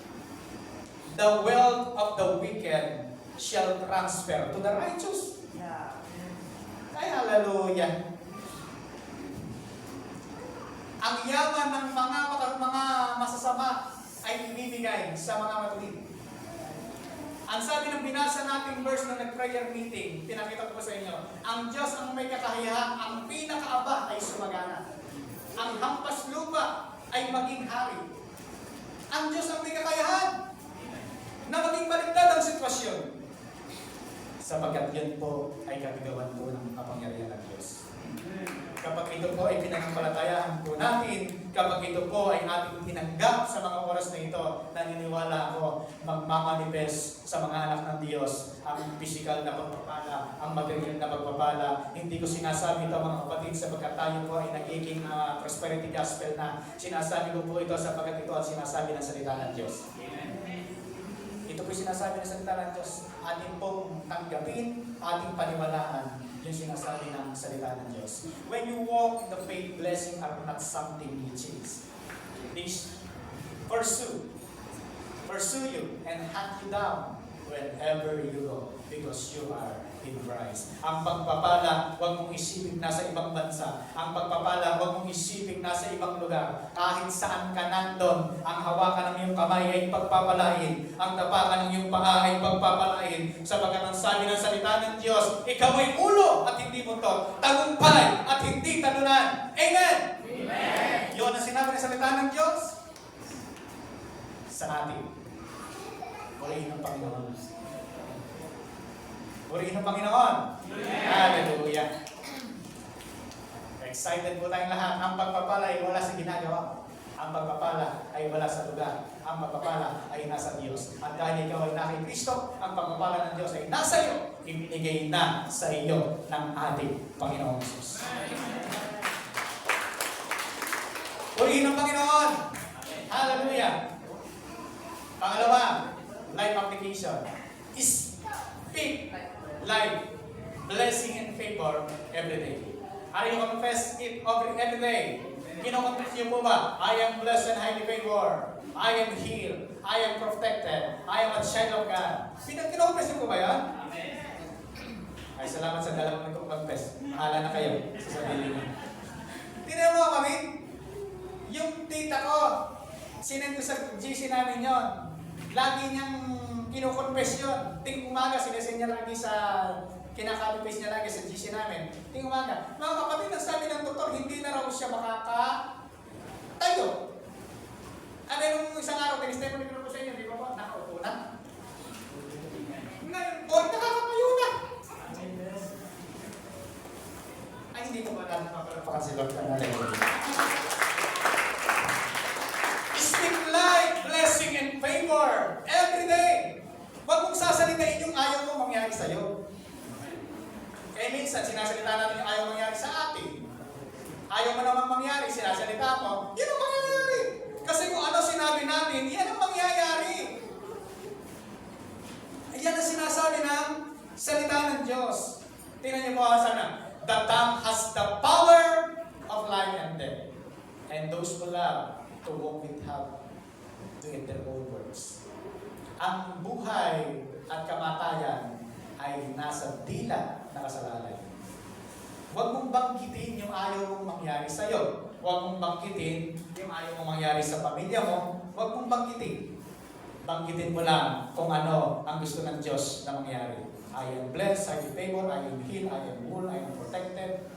The wealth of the wicked shall transfer to the righteous. Yeah. Ay, hallelujah. Ang yaman ng mga masasama ay ibibigay sa mga matuwid. Ang sabi ng binasa nating verse ng nag-prayer meeting, pinakita ko sa inyo, ang Diyos ang may kakayahan, ang pinakaaba ay sumagana. Ang hampas lupa ay maging hari. Ang Diyos ang may kakayahan na maging baligtad ang sitwasyon. Sapagkat yan po ay kagagawan po ng kapangyarihan ng Diyos. Kapag ito po ay pinanampalatayaan po natin, kapag ito po ay ating tinanggap sa mga oras na ito, naniniwala ako, magmamanifest sa mga anak ng Diyos ang physical na pagpapala, ang material na pagpapala. Hindi ko sinasabi ito mga kapatid sapagkat tayo po ay nagiging prosperity gospel na. Sinasabi ko po ito sapagkat ito ang sinasabi ng salita ng Diyos. Ito po sinasabi ng salita ng Diyos. Ating pong tanggapin, ating paniwalaan yung sinasabi ng salita ng Diyos. When you walk in the faith, blessing are not something you chase. They pursue you and hunt you down wherever you go because you are in Christ. Ang pagpapala, huwag mong isipin nasa ibang bansa. Ang pagpapala, huwag mong isipin nasa ibang lugar. Kahit saan ka nandun, ang hawakan ng iyong kamay ay pagpapalain. Ang tapakan ng iyong paa ay pagpapalain. Sapagkat ang sabi ng salita ng Diyos, ikaw ay ulo at hindi buntot, tagumpay at hindi talunan. Amen! Yun ang sinabi ng salita ng Diyos sa atin. Purihin ang Panginoon. Purihin ang Panginoon. Hallelujah. Excited po tayong lahat. Ang pagpapala ay wala sa ginagawa mo. Ang pagpapala ay wala sa lugar. Ang pagpapala ay nasa Diyos. At dahil ikaw ay nasa Kristo, ang pagpapala ng Diyos ay nasa iyo. Ibinigay na sa iyo ng ating Panginoong Jesus. Purihin ang Panginoon. Hallelujah. Pangalawa, life application. Speak life, blessing and favor every day. Are you confess it every day? Kinokonfess niyo po ba? I am blessed and highly favored. I am healed. I am protected. I am a child of God. Kinokonfess niyo po ba yan? Ay, salamat sa dalang nagko-confess. Mahala na kayo sa sarili niyo. Tingnan mo kami, yung tita ko, sinend ko sa GC namin yon. Lagi niyang kinokonfess yun. Ting umaga, sinesend niya lagi sa kinaka-paste niya lagi sa GC namin. Ting umaga. Mga kapatid, ang sabi ng doktor, hindi na raw siya makakatayo. Ano yung isang araw, tinistay mo ko sa inyo, di ba po? Nakaupo na. Ngayon po, nakakatayo na. Ay, hindi ko ba natin mapalapakan si Lord na natin. Speak life, blessing, and favor every day. Huwag mong sasalitain yung ayaw mo mangyari sa'yo. Kaya minsan, sinasalita natin yung ayaw mangyari sa atin. Ayaw mo naman mangyari, sinasalita mo, yun ang mangyayari. Kasi kung ano sinabi natin, yan ang mangyayari. Yan ang sinasabi ng salita ng Diyos. Tingnan niyo po sana. The tongue has the power of life and death. And those who love to walk with have to eat their own words. Ang buhay at kamatayan ay nasa dila na kasalalay. Huwag mong banggitin yung ayaw mong mangyari sa'yo. Huwag mong banggitin yung ayaw mong mangyari sa pamilya mo. Huwag mong banggitin. Banggitin mo lang kung ano ang gusto ng Diyos na mangyari. I am blessed, I am favored, I am healed, I am whole, I am protected.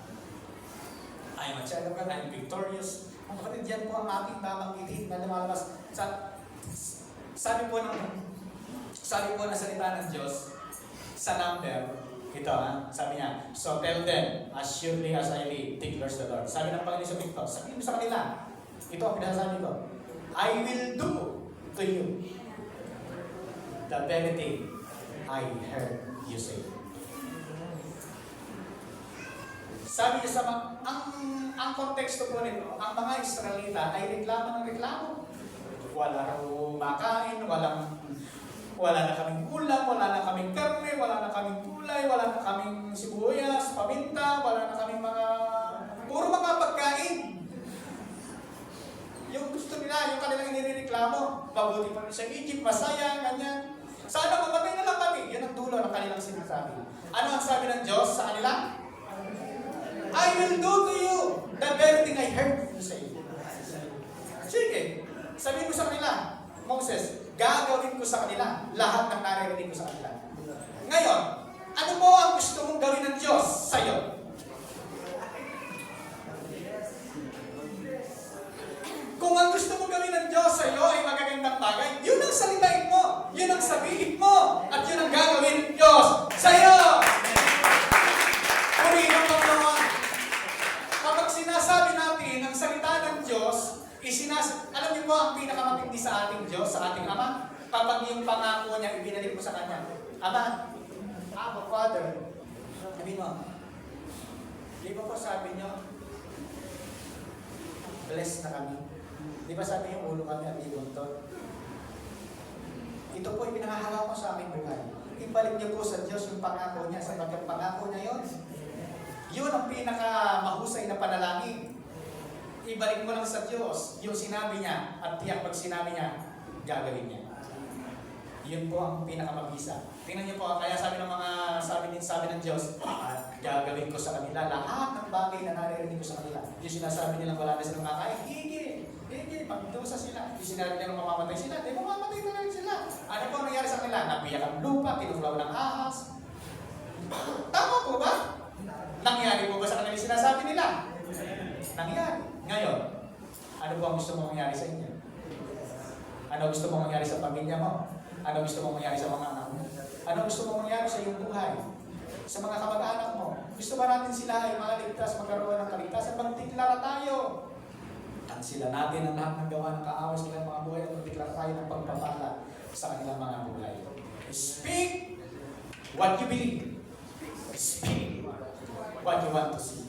I am a child of God, I am victorious. Ang kapatid, yan po ang ating babanggitin na lumalabas. Sabi po ng salita ng Diyos sa number, ito sabi niya, so tell them, as surely as I live, declares the Lord. Sabi ng Panginoon sa Victor, sabihin mo sa kanila, ito ang pinasasabi ko, I will do to you the very thing I heard you say. Sabi niya ang konteksto po nito, ang mga Israelita ay reklamo ng reklamo. Wala raw makain, wala na kaming ulam, wala na kaming karne, wala na kaming gulay, wala na kaming sibuyas, paminta, wala na kaming puro mga pagkain. Yung gusto nila, yung kanilang inireklamo, mabuti pa rin sa Egypt, masaya, ganyan. Sana mamatay na lang kami. Yan ang dulo ng kanilang sinasabi. Ano ang sabi ng Diyos sa kanila? I will do to you the very thing I heard you say. Sige, sabihin mo sa kanila, Moses, gagawin ko sa kanila lahat ng naririnig ko sa kanila. Ngayon, ano po ang gusto mong gawin ng Diyos sa'yo? Kung ang gusto mong gawin ng Diyos sa'yo ay magagandang bagay, yun ang salitain mo, yun ang sabihin mo, at yun ang gagawin ng Diyos sa'yo. Purihin ang Panginoon. Kapag sinasabi natin ang salita ng Diyos, alam niyo po ang pinakamatindi sa ating Diyos, sa ating Ama? Kapag yung pangako niya, ibinalik mo sa Kanya. Ama, Abba, Father, sabi mo, di ba po sabi niyo, blessed na kami. Di ba sabi niyo, ulo kami at ibuntot? Ito po yung pinangahawak ko sa aming buhay. Ibalik niyo po sa Diyos yung pangako niya, sa pangako niya yun. Yun ang pinakamahusay na panalangin. Ibalik mo lang sa Diyos yung sinabi niya at tiyak pag sinabi niya, gagawin niya. Yun po ang pinakamabisa. Tingnan niyo po, kaya sabi ng Diyos, gagawin ko sa kanila lahat ng bagay na naririnig ko sa kanila. Yung sinasabi nilang wala na silang kakain, higit, magdusa sila. Yung sinabi nilang mamamatay sila, mamamatay talaga sila. Ano po ang nangyari sa kanila? Nabiyak ang lupa, tinulaw ng ahas. Tama po ba? Nangyari po ba sa kanila yung sinasabi nila? Nangyari. Ngayon, ano po ang gusto mo mangyari sa inyo? Ano gusto mo mangyari sa pamilya mo? Ano gusto mo mangyari sa mga anak mo? Ano gusto mo mangyari sa iyong buhay? Sa mga kamag-anak mo? Gusto ba natin sila ay maligtas, magkaroon ng kaligtasan? Magdeklara tayo. At sila natin ang lahat ng gawa ng kaaway sa kanilang mga buhay at magdeklara tayo ng pagpapala sa kanilang mga buhay. Speak what you believe. Speak what you want to see.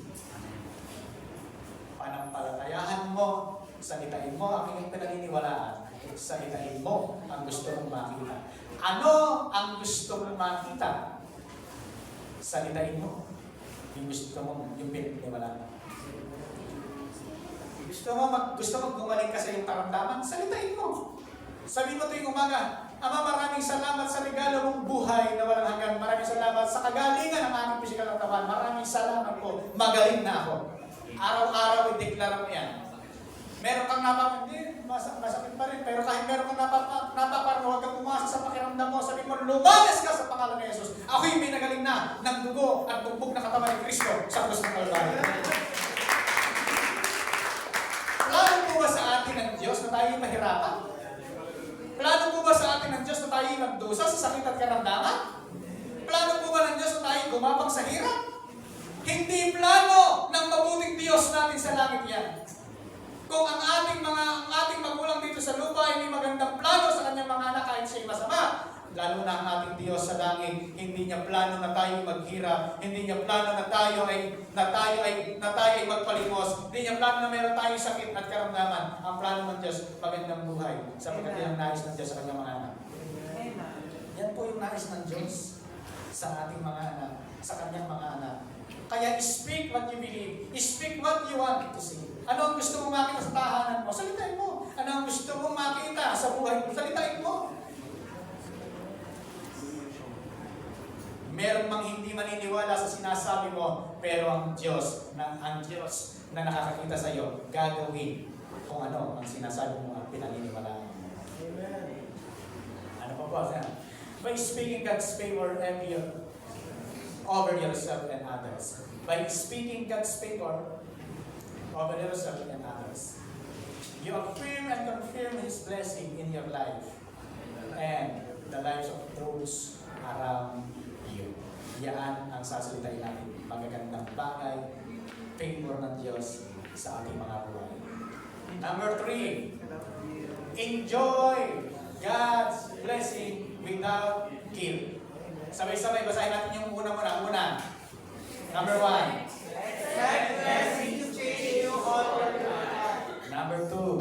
Panampalatayahan mo, salitain mo ang iyong pinaniniwalaan. Salitain mo ang gusto mong makita. Ano ang gusto mong makita? Salitain mo yung gusto mong yung pinaniniwalaan. Gusto mo gumaling ka sa iyong karamdaman? Salitain mo. Sabihin mo tuwing umaga, Ama, maraming salamat sa regalo mong buhay na walang hanggan. Maraming salamat sa kagalingan ng aking pisikal na katawan. Maraming salamat po. Magaling na ako. Araw-araw i-declare mo yan. Meron kang hindi, masakit pa rin. Pero kahit meron kang napaparno, huwag kang umasa sa pakiramdam mo. Sabihin mo, lumagas ka sa pangalan ni Jesus. Ako'y may nagaling na ng dugo at bugbog na katawan ni Kristo sa krus ng Kalbaryo. Plano po ba sa atin ng Diyos na tayo mahirapan? Plano po ba sa atin ng Diyos na tayo magdusa sa sakit at karamdaman? Plano po ba ng Diyos na tayo gumapang sa hirap? Hindi plano ng mabuting Diyos natin sa langit yan. Kung ang ating magulang dito sa lupa ay may magandang plano sa kanyang mga anak kahit siya'y masama, lalo na ang ating Diyos sa langit, hindi niya plano na tayo maghirap, hindi niya plano na tayo ay magpalimos, hindi niya plano na meron tayong sakit at karamdaman. Ang plano ng Diyos, magandang buhay, sapagkat yan ang nais ng Diyos sa kanyang mga anak. Yan po yung nais ng Diyos sa ating mga anak, sa kanyang mga anak. Kaya speak what you believe, speak what you want to see. Ano ang gusto mong makita sa tahanan mo? Salitain mo. Ano ang gusto mong makita sa buhay mo? Salitain mo. Meron mang hindi maniniwala sa sinasabi mo, pero ang Diyos na nakakakita sa iyo, gagawin kung ano ang sinasabi mo at pinaniniwalaan mo. Ano pa po? By speaking God's favor over yourself and others. By speaking God's favor over yourself and others, you affirm and confirm His blessing in your life and the lives of those around you. Yan ang sasalitain natin. Magagandang bagay, favor ng Diyos sa ating mga buhay. Number 3, enjoy God's blessing without guilt. Sabay-sabay, basahin natin yung una. Number 1. Expect blessing to chase you all your life. Number 2.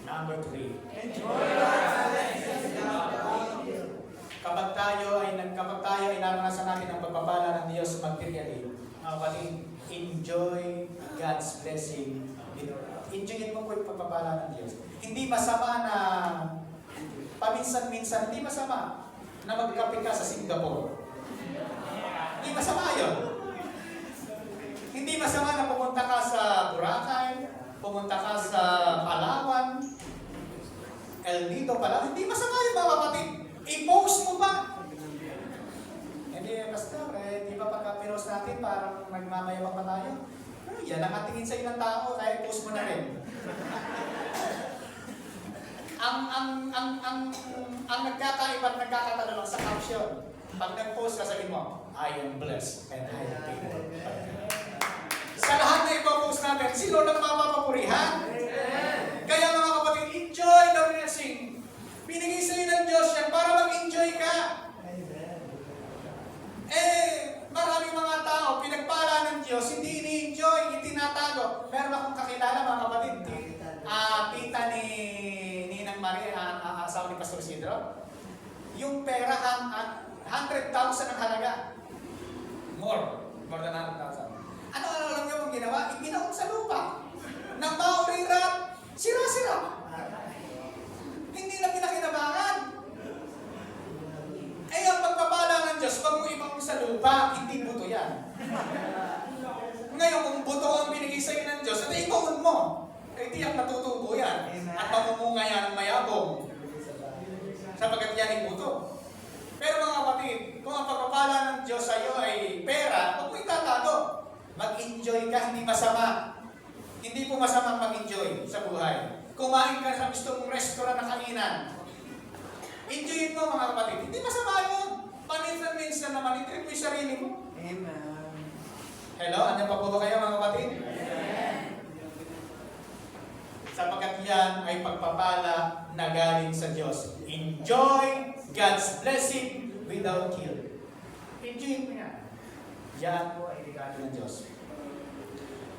Number 3. Enjoy God's blessings without guilt. Kapag tayo ay naranasan natin ang pagpapala ng Diyos materially, mga kapatid, enjoy God's blessing. Enjoyin mo po yung pagpapala ng Diyos. Hindi masama na paminsan-minsan, hindi masama na magkape ka sa Singapore. Hindi masama yun. Hindi masama na pumunta ka sa Boracay, pumunta ka sa Palawan, El Nido pala. Hindi masama yun, mga kapatid. I-post mo ba? Hindi, pastor, di ba pagka-pinost natin parang nagmamayabang pa tayo? Yan ang katingin sa ilang tao, kaya post mo na rin. Ang nagkakaiba at nagkakatalo lang sa caption. Pag nag-post ka, sabihin mo, I am blessed and I am favored. Sa lahat na ipopost natin, sino lang mapapapurihan? Kaya mga kapatid, enjoy the blessing. Binigay sa'yo ng Diyos yan para mag-enjoy ka. Maraming mga tao, pinagpala ng Diyos, hindi ini-enjoy, itinatago. Meron akong kakilala mga kapatid, tita ni Ninang Maria, asawa ni Pastor Isidro. Yung pera, 100,000 ang halaga. More than 100,000. Ano alam niyo kung ginawa? Iginaon sa lupa. Nang maurirat, sira-sira. Hindi na pinakinabangan. Ang pagpapala ng Diyos, wag mo ibang sa lupa, hindi buto yan. Ngayon, kung buto ang binigay sa'yo ng Diyos, at ibaon mo. Tiyak natutubo yan. At mamumunga yan ng mayabong. Sapagkat yan ay buto. Pero mga kapatid, kung ang pagpapala ng Diyos sa'yo ay pera, huwag mo itatago. Mag-enjoy ka, hindi masama. Hindi po masama mag-enjoy sa buhay. Kumain ka sa gusto mong restaurant na kainan. Enjoyin mo mga kapatid. Hindi masama yun. Paminsan-minsan naman, i-treat mo yung sarili mo. Amen. Hello? Andiyan pa po ba kayo mga kapatid? Sapagkat yan ay pagpapala na galing sa Diyos. Enjoy God's blessing without guilt. Enjoy mo yan. Yan po ay regalo ng Diyos.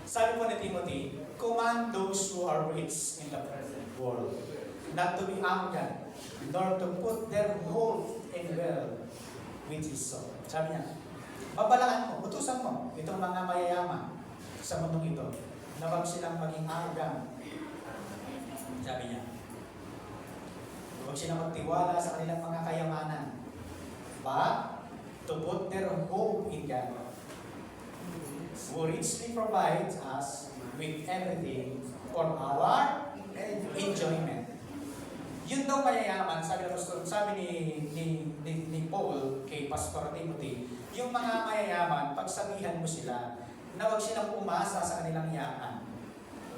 Sabi po ni Timothy, command those who are rich in the present world not to be arrogant, nor to put their hope in wealth, which is so. Sabi niya, babalaan mo, utusan mo itong mga mayayaman sa mundong ito na wag silang maging arrogant. Sabi niya, huwag silang magtiwala sa kanilang mga kayamanan, but to put their hope in God, who richly provides us with everything for our enjoyment. Yun daw mayayaman, sabi ni Paul kay Pastor Timothy, yung mga mayayaman, pagsabihan mo sila na huwag silang umasa sa kanilang yaman.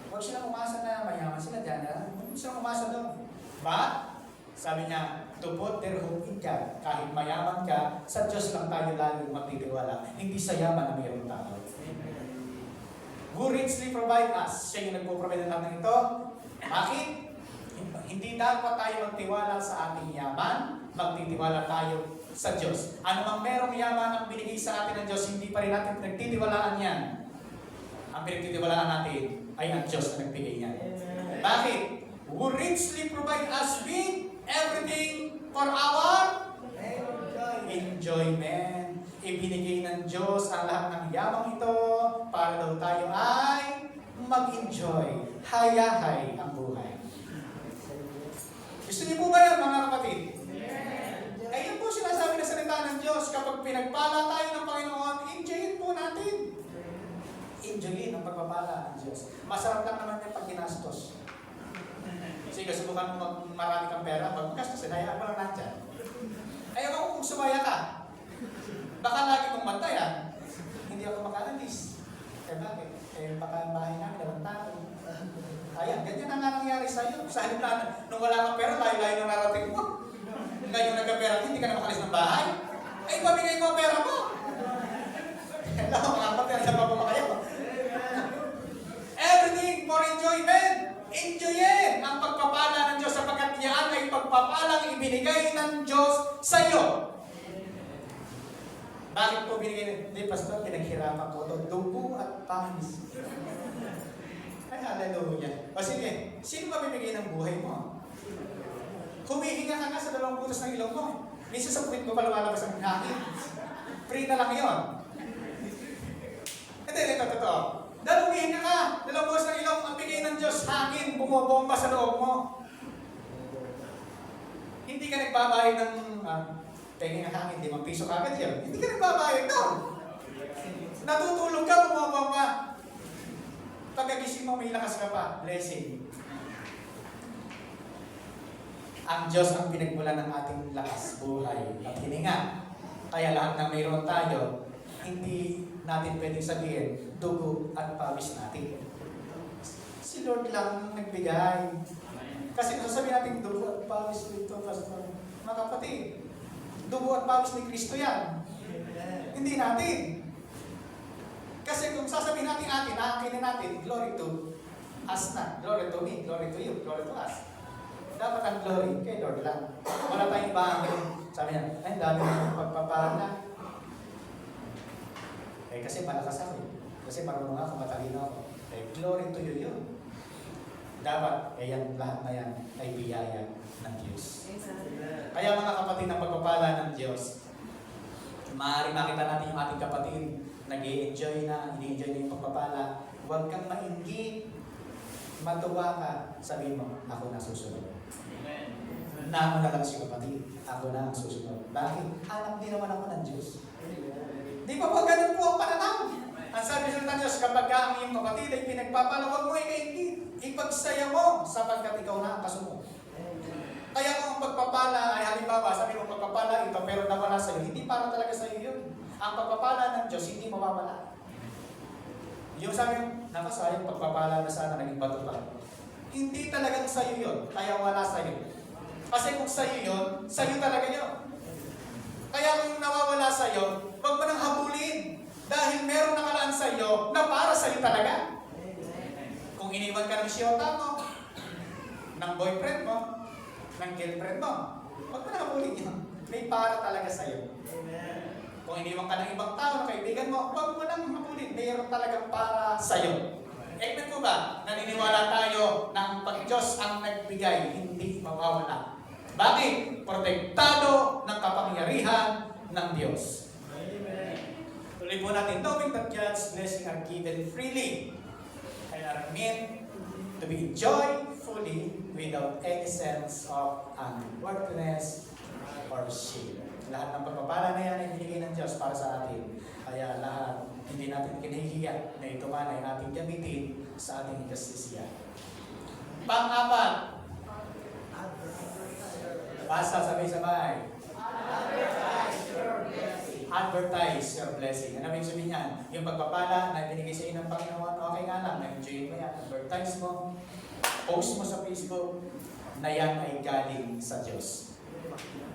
Huwag silang umasa na mayaman sila dyan. Huwag silang umasa doon. But, sabi niya, to put their hope in God. Kahit mayaman ka, sa Diyos lang tayo lagi magtitiwala. Hindi sa yaman na mayroong tao. Who richly provide us. Siya yung nagpo-provide ng natin ito. Bakit? Hindi dapat tayo magtiwala sa ating yaman, magtitiwala tayo sa Diyos. Ano mang merong yaman ang binigay sa atin ng Diyos, hindi pa rin natin pinagtitiwalaan yan. Ang pinagtitiwalaan natin ay ang Diyos na nagbigay niya. Bakit? Who richly provide us with everything for our enjoyment. Ibinigay ng Diyos ang lahat ng yamang ito para daw tayo ay mag-enjoy. Hayahay ang buhay. Gusto niyo po ba yan mga kapatid? Ay yun po sinasabi na salita ng Diyos. Kapag pinagpala tayo ng Panginoon, enjoyin po natin. Enjoyin ang pagpapala ng Diyos. Masarap lang naman yung pag ginastos. Sige, subukan mo marami kang pera, pag gastos, hayaan mo lang nandyan. Ayaw ako kung sumaya ka. Baka lagi kong bantayan. Hindi ako makaalis. Eh bakit? Eh baka ang bahay namin naman tao. Ayan, ganyan ang nga nangyari sa'yo. Sa halip na, nung wala kang pera, layo-layo nang narating mo. Ngayon nagka-pera, hindi ka na makalis ng bahay. Ay, pabigay mo ang pera mo. Hello, mga kapatid, sa pa kayo. Everything for enjoyment. Enjoyin ang pagpapala ng Diyos sapagkat yan ay pagpapalang ibinigay ng Diyos sa iyo. Bakit po binigay? Hindi, Pastor, pinaghirapan ko ito. Dugo at pangis. Ay, hallelujah. O sige, sino ba bibigay ng buhay mo? Humihinga ka nga sa dalawang butas ng ilong mo. Minsan sa puwit mo pa lumalabas ang hangin. Free na lang yun. Hindi, ito, totoo. Dahil humihinga ka, dalawang butas ng ilong, ang bigay ng Diyos, hangin, bumobomba sa loob mo. Hindi ka nagbabayad ng penging hangin, 5 piso kagad yun. Hindi ka nagbabayad doon. Natutulog ka, bumobomba. Pagkagising mo, may lakas ka pa. Blessing. Ang Diyos ang pinagmulan ng ating lakas, buhay, at hininga. Kaya lahat ng mayroon tayo, hindi natin pwedeng sabihin, dugo at pawis natin. Si Lord lang nagbigay. Kasi kung sasabihin natin, dugo at pawis dito, Pastor, mga kapatid, dugo at pawis ni Kristo yan. Hindi natin. Kasi kung sasabihin natin aakinin natin, glory to us na. Glory to me, glory to you, glory to us. Dapat ang glory kay Lord lang. Wala tayong ibang sabi niya, ay dami ng pagpapala. Eh kasi malakas ako. Kasi marunong ako, matalino ako. Eh glory to you yun. Dapat, eh yan, lahat na yan ay biyaya ng Diyos. Kaya mga kapatid ng pagpapala ng Diyos, maaari makita natin yung ating kapatid, nag-i-enjoy na, ini-enjoy na yung pagpapala. Huwag kang mainggit, matuwa ka, sabihin mo, ako na susunod. Na lang si kapatid, ako na ang susunod. Bakit? Alam din naman ako ng Diyos. Di ba po ganun po ang pananaw? Ang sabi sa Diyos, kapag ang iyong kapatid ay pinagpapala, huwag mo ikaingit. Ipagsaya mo sapagkat ikaw na ang kasunod. Kaya kung ang pagpapala ay halimbawa, sabi mo pagpapala ito pero nawala sa iyo, hindi para talaga sa iyo yun. Ang pagpapala ng Diyos hindi mawawala. Yung sabi, naku sayang, pagpapala na sana, naging bato pa. Hindi talagang sa'yo yun, kaya wala sa'yo. Kasi kung sa'yo yun, sa'yo talaga yun. Kaya kung nawawala sa'yo, huwag mo nang habulin. Dahil meron nakalaan sa'yo na para sa'yo talaga. Kung iniwan ka ng siyota mo, ng boyfriend mo, ng girlfriend mo, huwag mo nang habulin yun. May para talaga sa'yo. Kung iniwan ka ng ibang tao na kaibigan mo, huwag mo nang habulin. Mayroon talagang para sa'yo. Amen po ba? Naniniwala tayo ng pag-Diyos ang nagbigay, hindi mawawala. Bakit? Protektado ng kapangyarihan ng Diyos. Tuloy po natin, knowing that God's blessings are given freely and are meant to be enjoyed fully without any sense of unworthiness or shame. Lahat ng pagpapala na yan ay binigay ng Diyos para sa atin. Kaya lahat, hindi natin kinahihiya na ito man ay ating gamitin sa ating justisya. Pang-apat, basta sabay-sabay. Advertise your blessing. Ano yung sabihin niyan? Yung pagpapala na binigay sa inyo ng Panginoon, okay nga lang, na-enjoy mo yan. Advertise mo, post mo sa Facebook, na yan ay galing sa Diyos.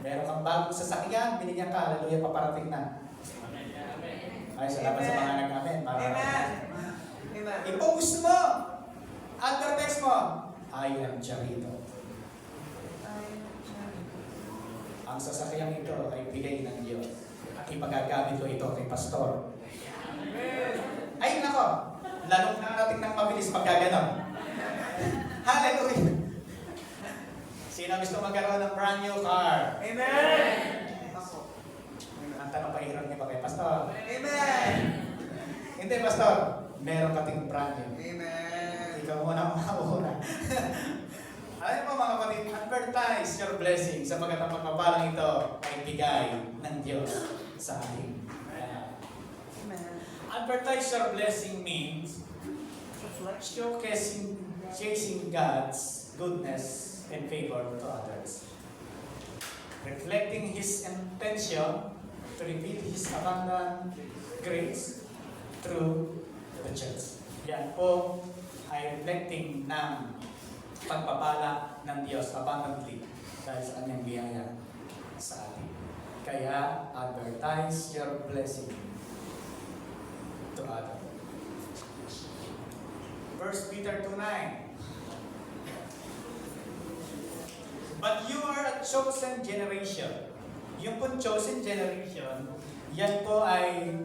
Meron kang bagong sasakyan, binigyan ka, hallelujah, paparating na. Ay, salamat sa mga nag-amen. Amen. I-post mo, advertise mo, I am Charito. Ang sasakyang ito ay bigay ng Diyos. At ipagagamit ko ito kay pastor. Ay, nako! Lalong na natin ng mabilis pagkaganon. Hallelujah! Sino gusto magkaroon ng brand new car? Amen. Ang tanong, pahiram niya ba kay pastor? Amen. Hindi, pastor. Meron kating brand new. Amen. Ikaw muna ang mauna. Alam mo mga kapatid, advertise your blessing sapagkat ang pagpapalang ito ay bigay ng Diyos sa atin. Advertise your blessing means showcasing God's goodness and favor to others. Reflecting His intention to reveal His abundant grace through the church. Yan po ay reflecting ng pagpapala ng Diyos abundantly dahil sa kanyang biyaya sa atin. Kaya, advertise your blessing to others. 1 Peter 2:9. But you are a chosen generation. Yung po chosen generation, yan po ay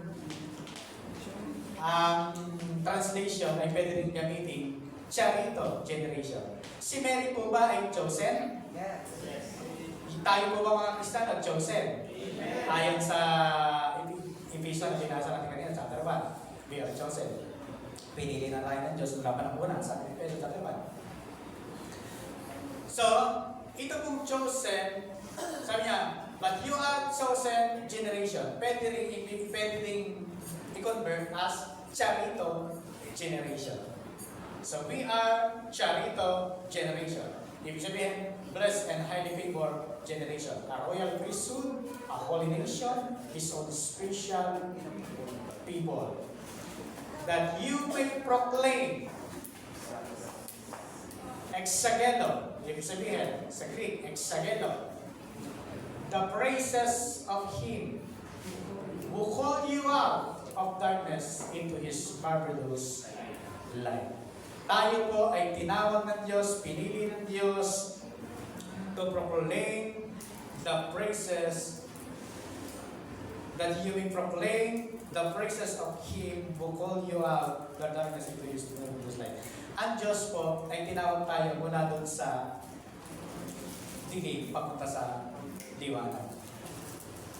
ang translation ay pwede rin gamitin Charito generation. Si Mary po ba ay chosen? Yes. Tayo po ba mga Kristiyano chosen? Ayon sa Ephesians na binasa natin kanina, chapter 1, we are chosen. Pinili na tayo ng Diyos mula pa ng una, sa Ephesians chapter 1. So, ito pong chosen, sabi niya, but you are chosen generation. Pwede rin i-convert as Charito generation. So we are Charito generation. Ibig sabihin, blessed and highly favored generation. A royal priesthood, a holy nation, His own special people. That you may proclaim exagelo. Ibig sabihin, sa Greek, exagelo. The praises of Him who called you out of darkness into His marvelous light. Tayo po ay tinawag ng Diyos, pinili ng Diyos to proclaim the praises, that you may proclaim the praises of Him who called you out the darkness into His marvelous light. Ang Diyos po ay tinawag tayo mula doon sa dilim papunta sa liwanag.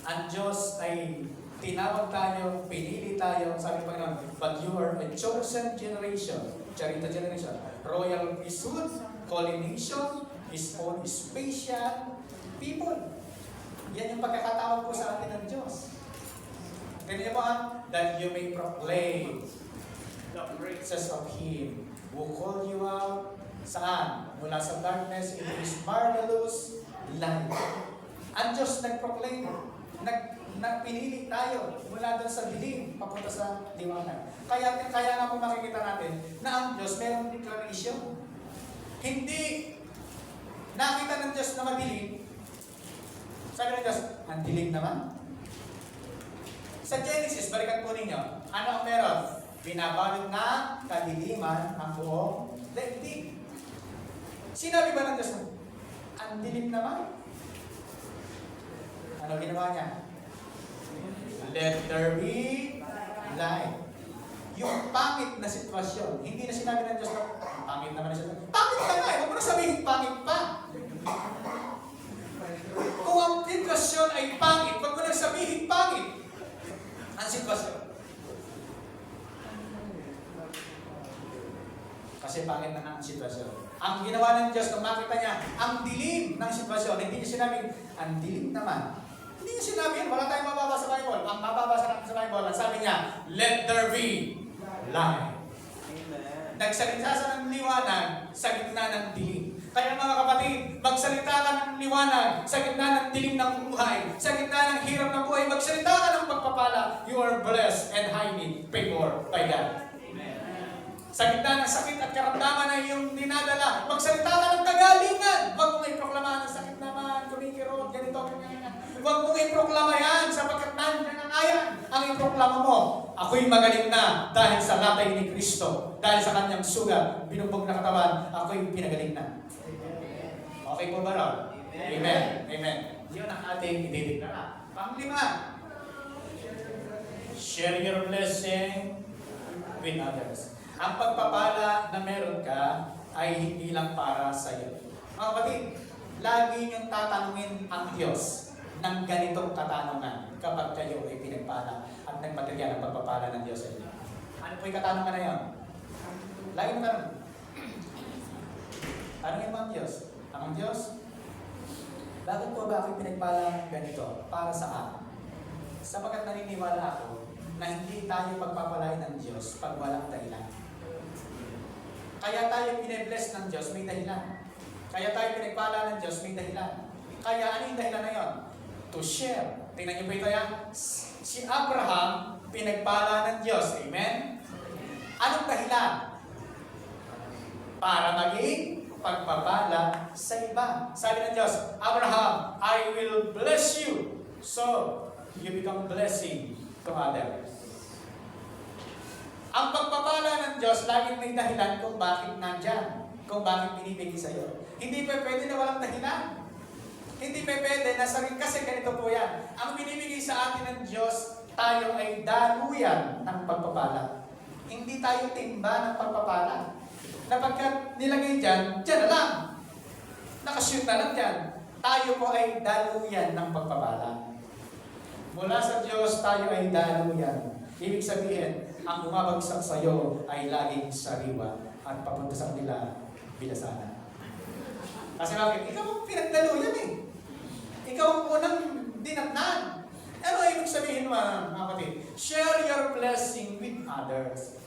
Ang Diyos ay tinawag tayo, pinili tayo, sabi pa naman, but you are a chosen generation, Charito generation, royal priesthood, holy nation, His own special people. Yan yung pagkakatawag po sa atin ng Diyos. Ganyan po that you may proclaim the praises of Him who called you out, saan? Mula sa darkness into His marvelous light. Ang Diyos nag-proclaim, pinili tayo mula doon sa dilim, papunta sa liwanag. Kaya nga po makikita natin na ang Diyos mayroong declaration. Hindi nakita ng Diyos na madilim. Sabi ng Diyos, ang dilim naman. Sa Genesis, balikan po ninyo, ano ang meron? Binabalot na kadiliman ang buong daigdig. Sinabi ba ng Diyos na, ang dilim naman? Ano ginawa niya? Let there be light. Yung pangit na sitwasyon, hindi na sinabi ng Diyos na, pangit naman na sitwasyon. Pangit ka nga eh, huwag mo na sabihin pangit pa. Kung ang sitwasyon ay pangit, huwag mo na sabihin pangit ang sitwasyon. Kasi pangit na ang sitwasyon. Ang ginawa ng Diyos, nung makita niya, ang dilim ng sitwasyon, hindi niya sinabi, ang dilim naman. Hindi niya sinabi yan, wala tayong mababasa sa Bible. Ang mababasa natin sa Bible, ang sabi niya, let there be light. Nagsalita sa ng liwanag sa gitna ng dilim. Kaya mga kapatid, magsalita ka ng liwanag sa gitna ng dilim ng buhay, sa gitna ng hirap ng buhay, magsalita ka ng pagpapala. You are blessed and highly favored by God. Sa gitna ng sakit at karamdaman na iyong dinadala, magsalita ka ng kagalingan. Huwag mong iproklama ng sakit naman, kumikirot, ganito, ganyan. Huwag mong iproklama yan sapagkat nandiyan ang ayan. Ang iproklama mo, ako'y magaling na dahil sa latay ni Kristo. Dahil sa kanyang sugat, binugbog na katawan, ako'y pinagaling na. Okay po ba ron? Amen. Amen. Yun ang ating ididiklara. Panglima, share your blessing with others. Ang pagpapala na meron ka ay hindi lang para sa iyo. Mga kapatid, lagi niyong tatanungin ang Diyos ng ganitong katanungan kapag kayo ay pinagpala at nagmaterya ng pagpapala ng Diyos sa inyo. Ano po yung katanungan na yun? Lagi mo tanong. Tanungin mo ang Diyos. Ang Diyos, bakit po ba ako pinagpala ng ganito para sa akin? Sapagkat naniniwala ako na hindi tayo pagpapalain ng Diyos pag walang dahilan. Kaya tayo pinibless ng Diyos, may dahilan. Kaya tayo pinagpala ng Diyos, may dahilan. Kaya ano yung dahilan na yun? To share. Tingnan niyo po ito yan. Si Abraham, pinagpala ng Diyos. Amen? Anong dahilan? Para maging pagpapala sa iba. Sabi ng Diyos, Abraham, I will bless you. So, you become blessing to others. Ang pagpapala ng Diyos, laging may dahilan kung bakit nandyan, kung bakit binibigay sa iyo. Hindi pa pwede na walang dahilan. Hindi pa pwede na sabihin, kasi ganito po yan. Ang binibigay sa atin ng Diyos, tayo ay daluyan ng pagpapala. Hindi tayo timba ng pagpapala. Na pagka nilagay dyan, dyan na lang. Nakashoot na lang dyan. Tayo po ay daluyan ng pagpapala. Mula sa Diyos, tayo ay daluyan. Ibig sabihin, ang bumabagsak sa iyo ay laging sariwa at papunta sa kanila bilasanan. Kasi bakit? Ikaw ang pinagdaluyan eh. Ikaw ang unang dinatnan. Ano ibig sabihin mga kapatid? Share your blessing with others.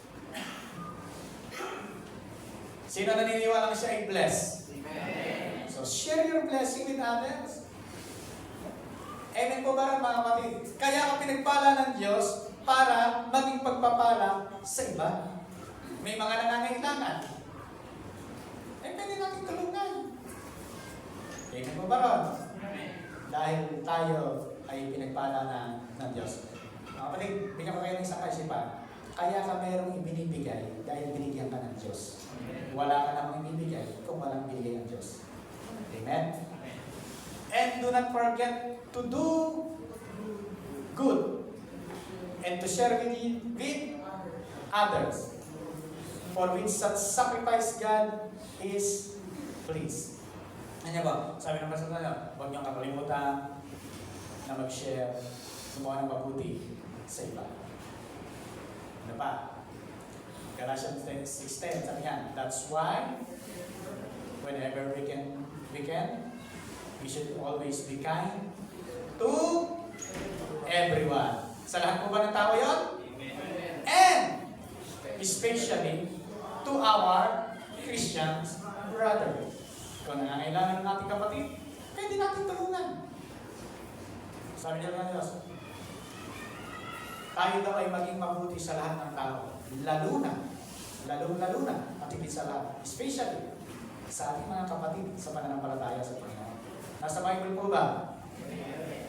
Sino naniniwala na siya ay blessed? Amen. So share your blessing with others. Amen po ba rin mga kapatid? Kaya ka pinagpala ng Diyos para maging pagpapala sa iba. May mga nangangailangan. Pwede natin tulungan. Amen po ba rin? Dahil tayo ay pinagpala ng Diyos. Mga kapatid, bigyan ko kayo ng isang kaisipan. Kaya ka mayroong ibinibigay dahil binigyan ka ng Diyos. Wala ka namang ibibigay kung walang binigay ng Diyos. Amen? And do not forget to do good and to share with others, for which such sacrifice God is pleased. Ano ba? Sabi ng pastor na, huwag niyong kakalimutan na mag-share, gumawa ng mabuti sa iba. Ano pa? Galatians 6:10, sabi niya, that's why whenever we can, we should always be kind to everyone. Sa lahat po ba ng tao yun? And especially to our Christians brothers. Kung nangangailangan ng ating kapatid, pwede natin tulungan. Sabi niya ng Diyos, tayo daw ay maging mabuti sa lahat ng tao. Lalo na, at higit sa lahat, especially sa ating mga kapatid sa pananampalataya sa Panginoon. Nasa Bible po ba?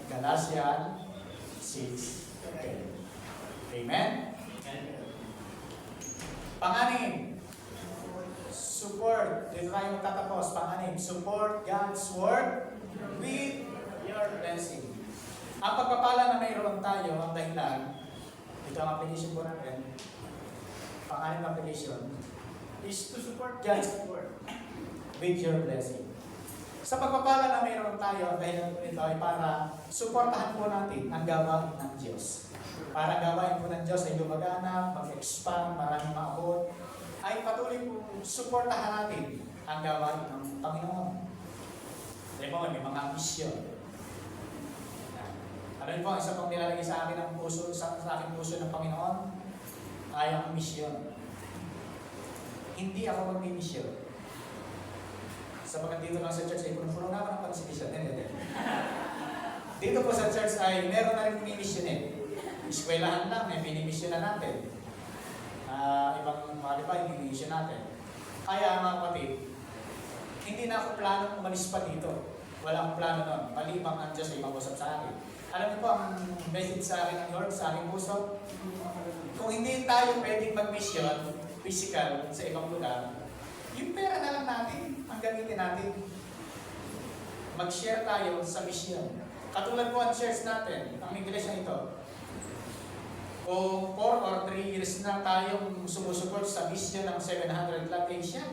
Galatians 6:10. Amen? Pang-anim, support. Dito tayo magtatapos. Pang-anim, support God's Word with your blessing. Ang pagpapala na mayroon tayo, ang dahilan, ito ang application po natin, pang-anim na application, is to support God's Word with your blessing. Sa pagpapala na mayroon tayo, ang dahilan po nito ay para suportahan po natin ang gawain ng Diyos. Para gawain po ng Diyos ay lumaganap, mag-expand, maraming maabot, ay patuloy po suportahan natin ang gawain ng Panginoon. Dahil po, may mga misyon. Ano yun po, isa pong nilalagay sa akin ng puso, sa aking puso ng Panginoon, ay ang misyon. Hindi ako magmi-misyon. Sapagkat dito lang sa church ay puno na ako ng pag-misyon. Dito po sa church ay meron na rin mini-mission eh. Eskwelahan lang, may mini-mission na natin. Ibang mga pa, mini-mission natin. Kaya mga kapatid, hindi na ako plano umalis pa dito. Wala akong plano nun. Malibang ang Diyos ay mag-usap sa akin. Alam niyo po ang message sa akin ng Lord, sa aking puso? Kung hindi tayo pwedeng mag-mission, physical, sa ibang lugar, yung pera na lang natin, ang gamitin natin. Mag-share tayo sa mission. Katulad po ang shares natin, ang iglesia ito. Kung 4 or 3 years na tayong sumusuport sa mission ng 700 Club Asia,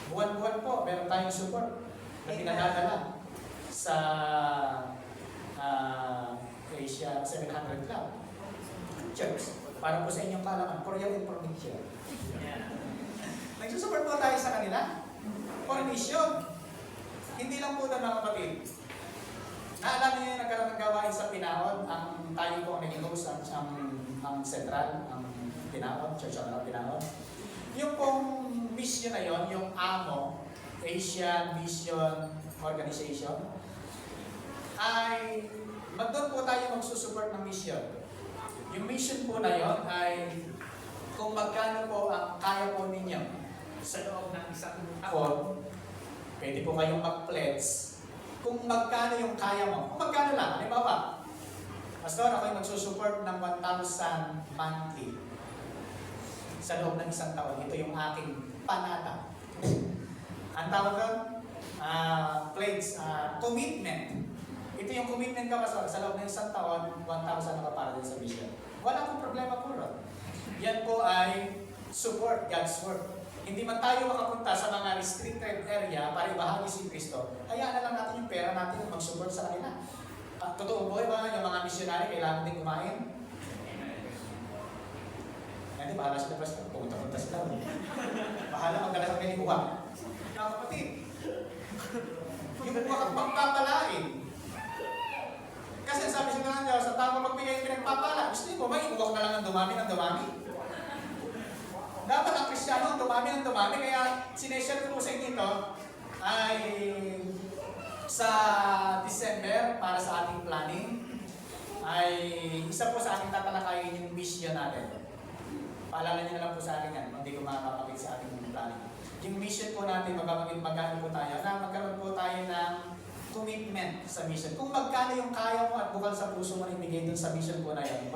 buwan-buwan po, meron tayong support na pinadadala sa Asia 700 Club Church. Para po sa inyong kaalaman, for your information. Nagsusupport po tayo sa kanila for mission. Hindi lang po na mga kapatid. Naalala niyo yung nagkaroon ng gawain sa Pinaon, ang tayo po ang naging host, ang central, ang Pinaon, Church of Pinaon. Yung pong mission na yon, yung AMO, Asian Mission Organization, ay doon po tayo magsusupport ng mission. Yung mission po na yon ay kung magkano po ang kaya po ninyo sa loob ng isang taon, pwede po kayong mag-pledge kung magkano yung kaya mo. Kung magkano lang, halimbawa, Pastor, ako'y magsusupport ng 1,000 monthly sa loob ng isang taon. Ito yung aking panata. Ang tawag doon, pledge, commitment. Ito yung commitment ka, Pastor, sa loob ng isang taon, 1,000 na para din sa mission. Wala akong problema po ron. Yan po ay support God's Word. Hindi man tayo makapunta sa mga restricted area para ibahagi si Kristo, hayaan na lang natin yung pera natin mag-support sa kanila. Totoo po ba yung mga missionary kailangan din kumain? Hindi, bahala sila Pastor. Pumunta-punta sila. Bahala magdala kami ni uwak. Mga kapatid, yung uwak ang pagpapalain. Kasi sabi siya nga Diyos, sa tama magbigay yung pinagpapala. Gusto niyo po ba, iuwak na lang ang dumami ng dumami? Dapat ang Kristiyano ang dumami ng dumami. Kaya sineshare ko po sa inyo ito ay sa December para sa ating planning ay isa po sa ating tatalakayin yung mission natin. Paalala niyo na lang po sa akin yan, hindi ko makakapagit sa ating planning. Yung mission po natin, magkano po tayo, na magkaroon po tayo ng commitment sa mission. Kung magkano yung kaya mo at bukal sa puso mo na ibigay dun sa mission po na yun,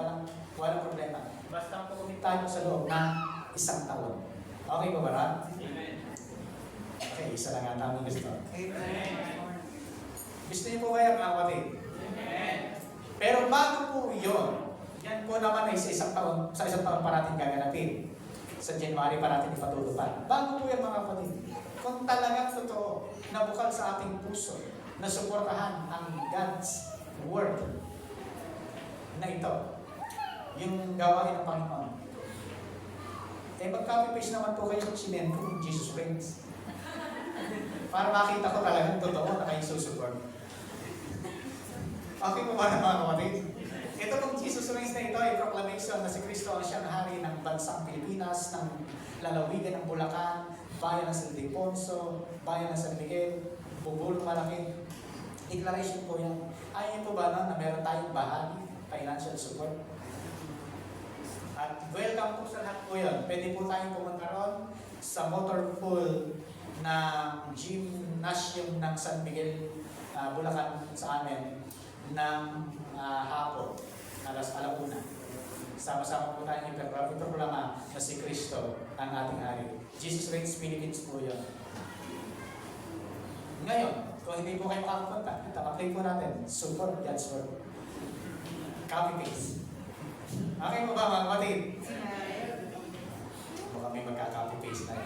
walang problema. Basta po commit tayo sa loob ng isang taon. Okay ba ba? Amen. Okay, isa lang ang tamang gusto. Amen. Gusto niyo po ba yan, mga kapatid? Amen. Pero bago po yun, yan po naman ay sa isang taon pa natin gaganapin. Sa January pa natin ipatutupad. Bago po yan, mga kapatid, kung talagang totoo na bukal sa ating puso, na suportahan ang God's Word na ito, yung gawain ng Panginoon. Eh, mag-copy-paste naman po kayo ng sinend ko, Jesus Christ. Para makita ko talagang totoo na kayo susupport. Okay po ba na mga kapatid? Ito pong Jesus Christ na ito ay proclamation na si Kristo ang siyang hari ng bansang Pilipinas, ng lalawigan ng Bulacan, bayan ng San Ildefonso, bayan ng San Miguel, Bubulong Malaki. Declaration po yan. Ayaw niyo po ba na meron tayong bahagi, financial support? At welcome po sa lahat po yun. Pwede po tayong pumunta ron sa motor pool ng gymnasium ng San Miguel, Bulacan sa amin ng hapon, alas 1:00. Sama-sama po tayong iproklama na si Kristo ang ating hari. Jesus Reigns Philippines po yun. Ngayon, kung hindi po kayo makakapunta, tama-play po natin. Support God's Word. Copy-paste. Okay po ba mga kapatid? Baka may magka-copy-paste tayo.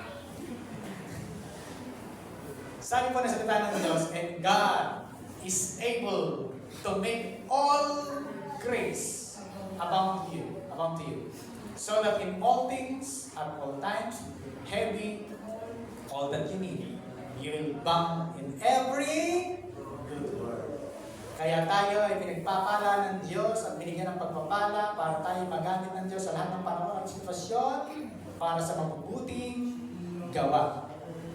Sabi po na salita ng Diyos, and God is able to make all grace abound to you, so that in all things, at all times, having all that you need, you will abound in every good work. Kaya tayo ay pinagpapala ng Diyos at binigyan ng pagpapala para tayo magamit ng Diyos sa lahat ng panahon at sitwasyon para sa mabubuting gawa.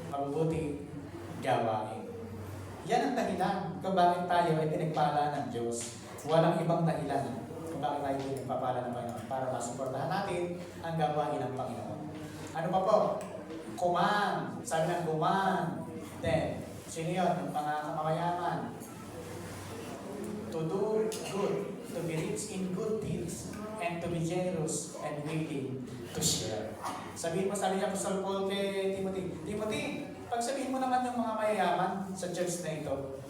Mabubuting gawain. Yan ang dahilan kung bakit tayo ay pinagpala ng Diyos. Walang ibang dahilan kung bakit tayo pinagpapala ng Panginoon para masuportahan natin ang gawain ng Panginoon. Ano pa po? Command. Sabi ng command. Then, sino yun? Yung mga kamamayaman. To do good, to be rich in good deeds, and to be generous and willing to share. Sabi niya Apostol Paul kay Timothy, Timothy, pagsabihin mo naman yung mga mayayaman sa church na ito,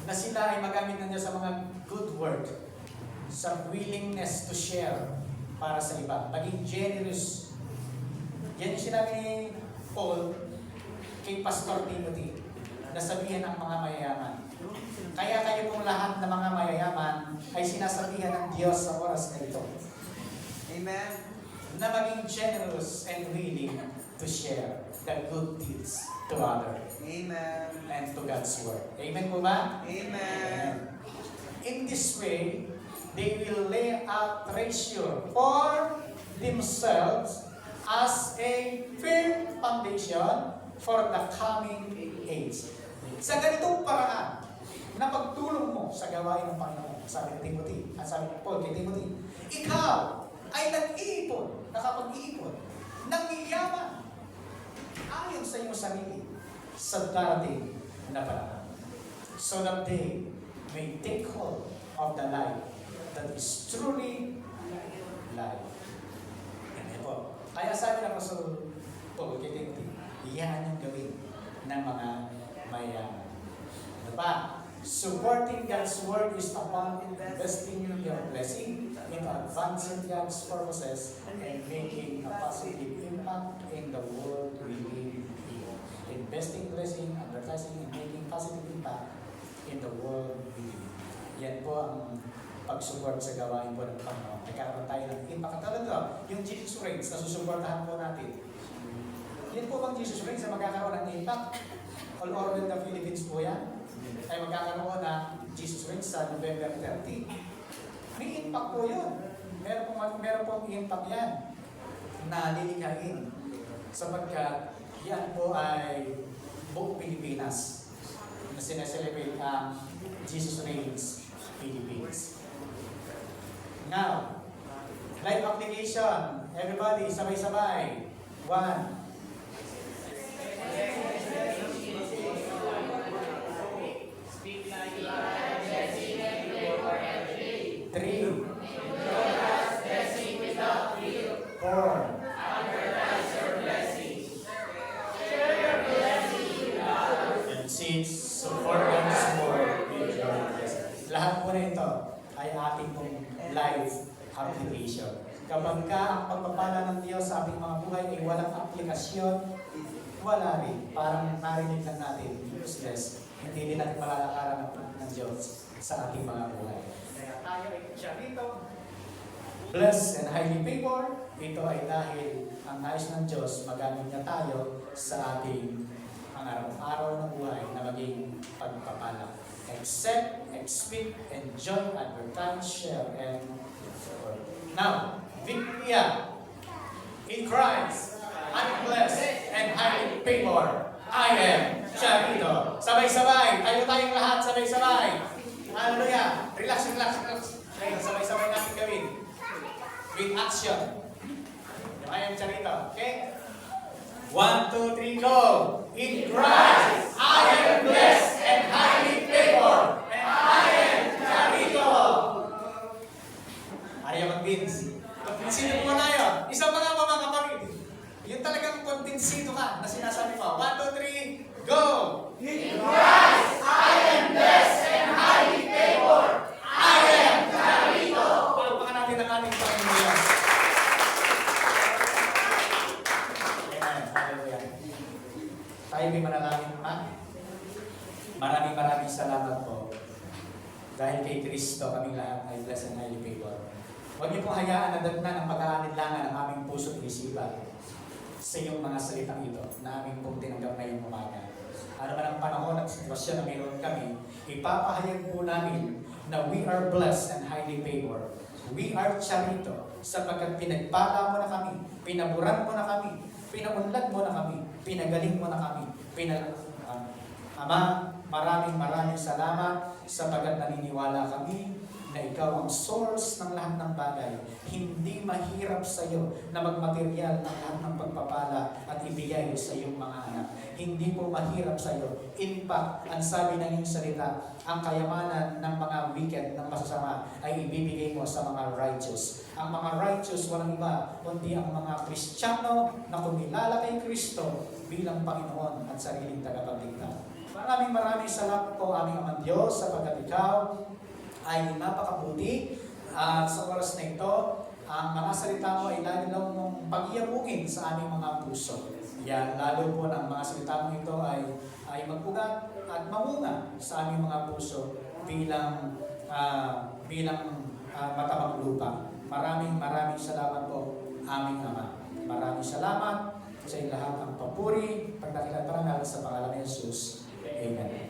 na sila ay magamit na niya sa mga good work, sa willingness to share para sa iba, maging generous. Yan yung sinabi ni Paul kay Pastor Timothy, nasabihan ng mga mayayaman. Kaya kayo pong lahat ng mga mayayaman ay sinasabihan ng Diyos sa oras na ito. Amen. Na maging generous and willing to share the good deeds to others. Amen. And to God's Word. Amen po ba? Amen. In this way, they will lay out treasure for themselves as a firm foundation for the coming age. Sa ganitong paraan, na pagtulong mo sa gawain ng Panginoon, sabi ni Timothy, at sabi ni Paul kay Timothy, ikaw ay nag-iipon, nakapag-iipon, ng yaman, ayon sa iyong sarili, sa darating na panahon. So that they may take hold of the life that is truly life. Amen po. Kaya sabi ng Apostol Paul kay Timothy, iyan yung gawin ng mga mayayaman. Ano pa? Supporting God's Word is about investing your blessing into advancing God's purposes and making a positive impact in the world we live in. Investing blessing, advertising, and making positive impact in the world we live in. Yan po ang pag-support sa gawain po ng Panginoon. Nagkakaroon tayo ng impact. At talaga, yung Jesus Reigns na susuportahan po natin. Yan po bang Jesus Reigns na magkakaroon ng impact? All over the Philippines po yan. Ay magkakaroon ng Jesus Reigns sa November 30. May impact po yun. Meron pong impact yan na lilikhain sapagkat yan po ay buong Pilipinas na sineselebrate ang Jesus Reigns Philippines. Now, live application. Everybody, sabay-sabay. 1. Lahat po na ito ay ating pong live application. Kapag ka ang pagpapala ng Diyos sa ating mga buhay ay walang aplikasyon, wala rin. Parang narinig lang natin, useless. Hindi din natin malalakaran ng Diyos sa ating mga buhay. Kaya tayo ay siya rito, blessed and highly favored. Ito ay dahil ang nais ng Diyos magamit niya tayo sa ating araw-araw na buhay na maging pagpapala. Accept, expect, enjoy, advertise, share, and support. Now, Victoria, in Christ, I'm blessed and highly favored. I am Charito. Sabay-sabay, tayong lahat, sabay-sabay. Hallelujah. Relax. Sabay-sabay natin gawin. with action. Yung I am Charito. Okay? 1, 2, 3, go! In Christ, I am blessed and highly favored. And I am Charito. Ayaw mag-bins. Kumbinsido mo na yun. Isa pa nga po mga kapatid. Yung talagang kumbinsido ka na sinasabi mo. 1, 2, 3, go! In Christ, I am blessed and highly favored. I am Charito. Palakpakan natin ang ating Panginoon. Amen. Hallelujah. Tayo may manalangin pa. Maraming salamat po. Dahil kay Kristo, kaming lahat ay blessed and highly favored. Huwag niyo pong hayaan na datna ng pag-aalinlangan ng aming puso at isipan sa iyong mga salitang ito na aming pong tinanggap ngayong umaga. Ano man ang panahon at sitwasyon na mayroon kami, ipapahayag po namin na we are blessed and highly favored. We are Charito sapagkat pinagpala mo na kami, pinaburan mo na kami, pinaunlad mo na kami, pinagaling mo na kami. Ama, maraming salamat sapagkat naniniwala kami na ikaw ang source ng lahat ng bagay. Hindi mahirap sa iyo na magmaterial ng lahat ng pagpapala at ibigay sa iyong mga anak. Hindi po mahirap sa iyo. In fact, ang sabi ng iyong salita, ang kayamanan ng mga wicked, ng masasama, ay ibibigay mo sa mga righteous. Ang mga righteous, walang iba, kundi ang mga Kristiyano na kumilala kay Kristo bilang Panginoon at sariling tagapagligtas. Maraming salamat po aming Amang Diyos sapagkat ikaw ay napakabuti. Sa oras na ito, ang mga salita mo ay lalo lang mong pag-iabugin sa aming mga puso. Yan, lalo po ng mga salita mo ito ay magpugat at mamunga sa aming mga puso bilang matabang lupa. Maraming salamat po aming Ama. Maraming salamat sa lahat ng papuri, pagdakilan parangal sa pangalan ni Jesus. Amen.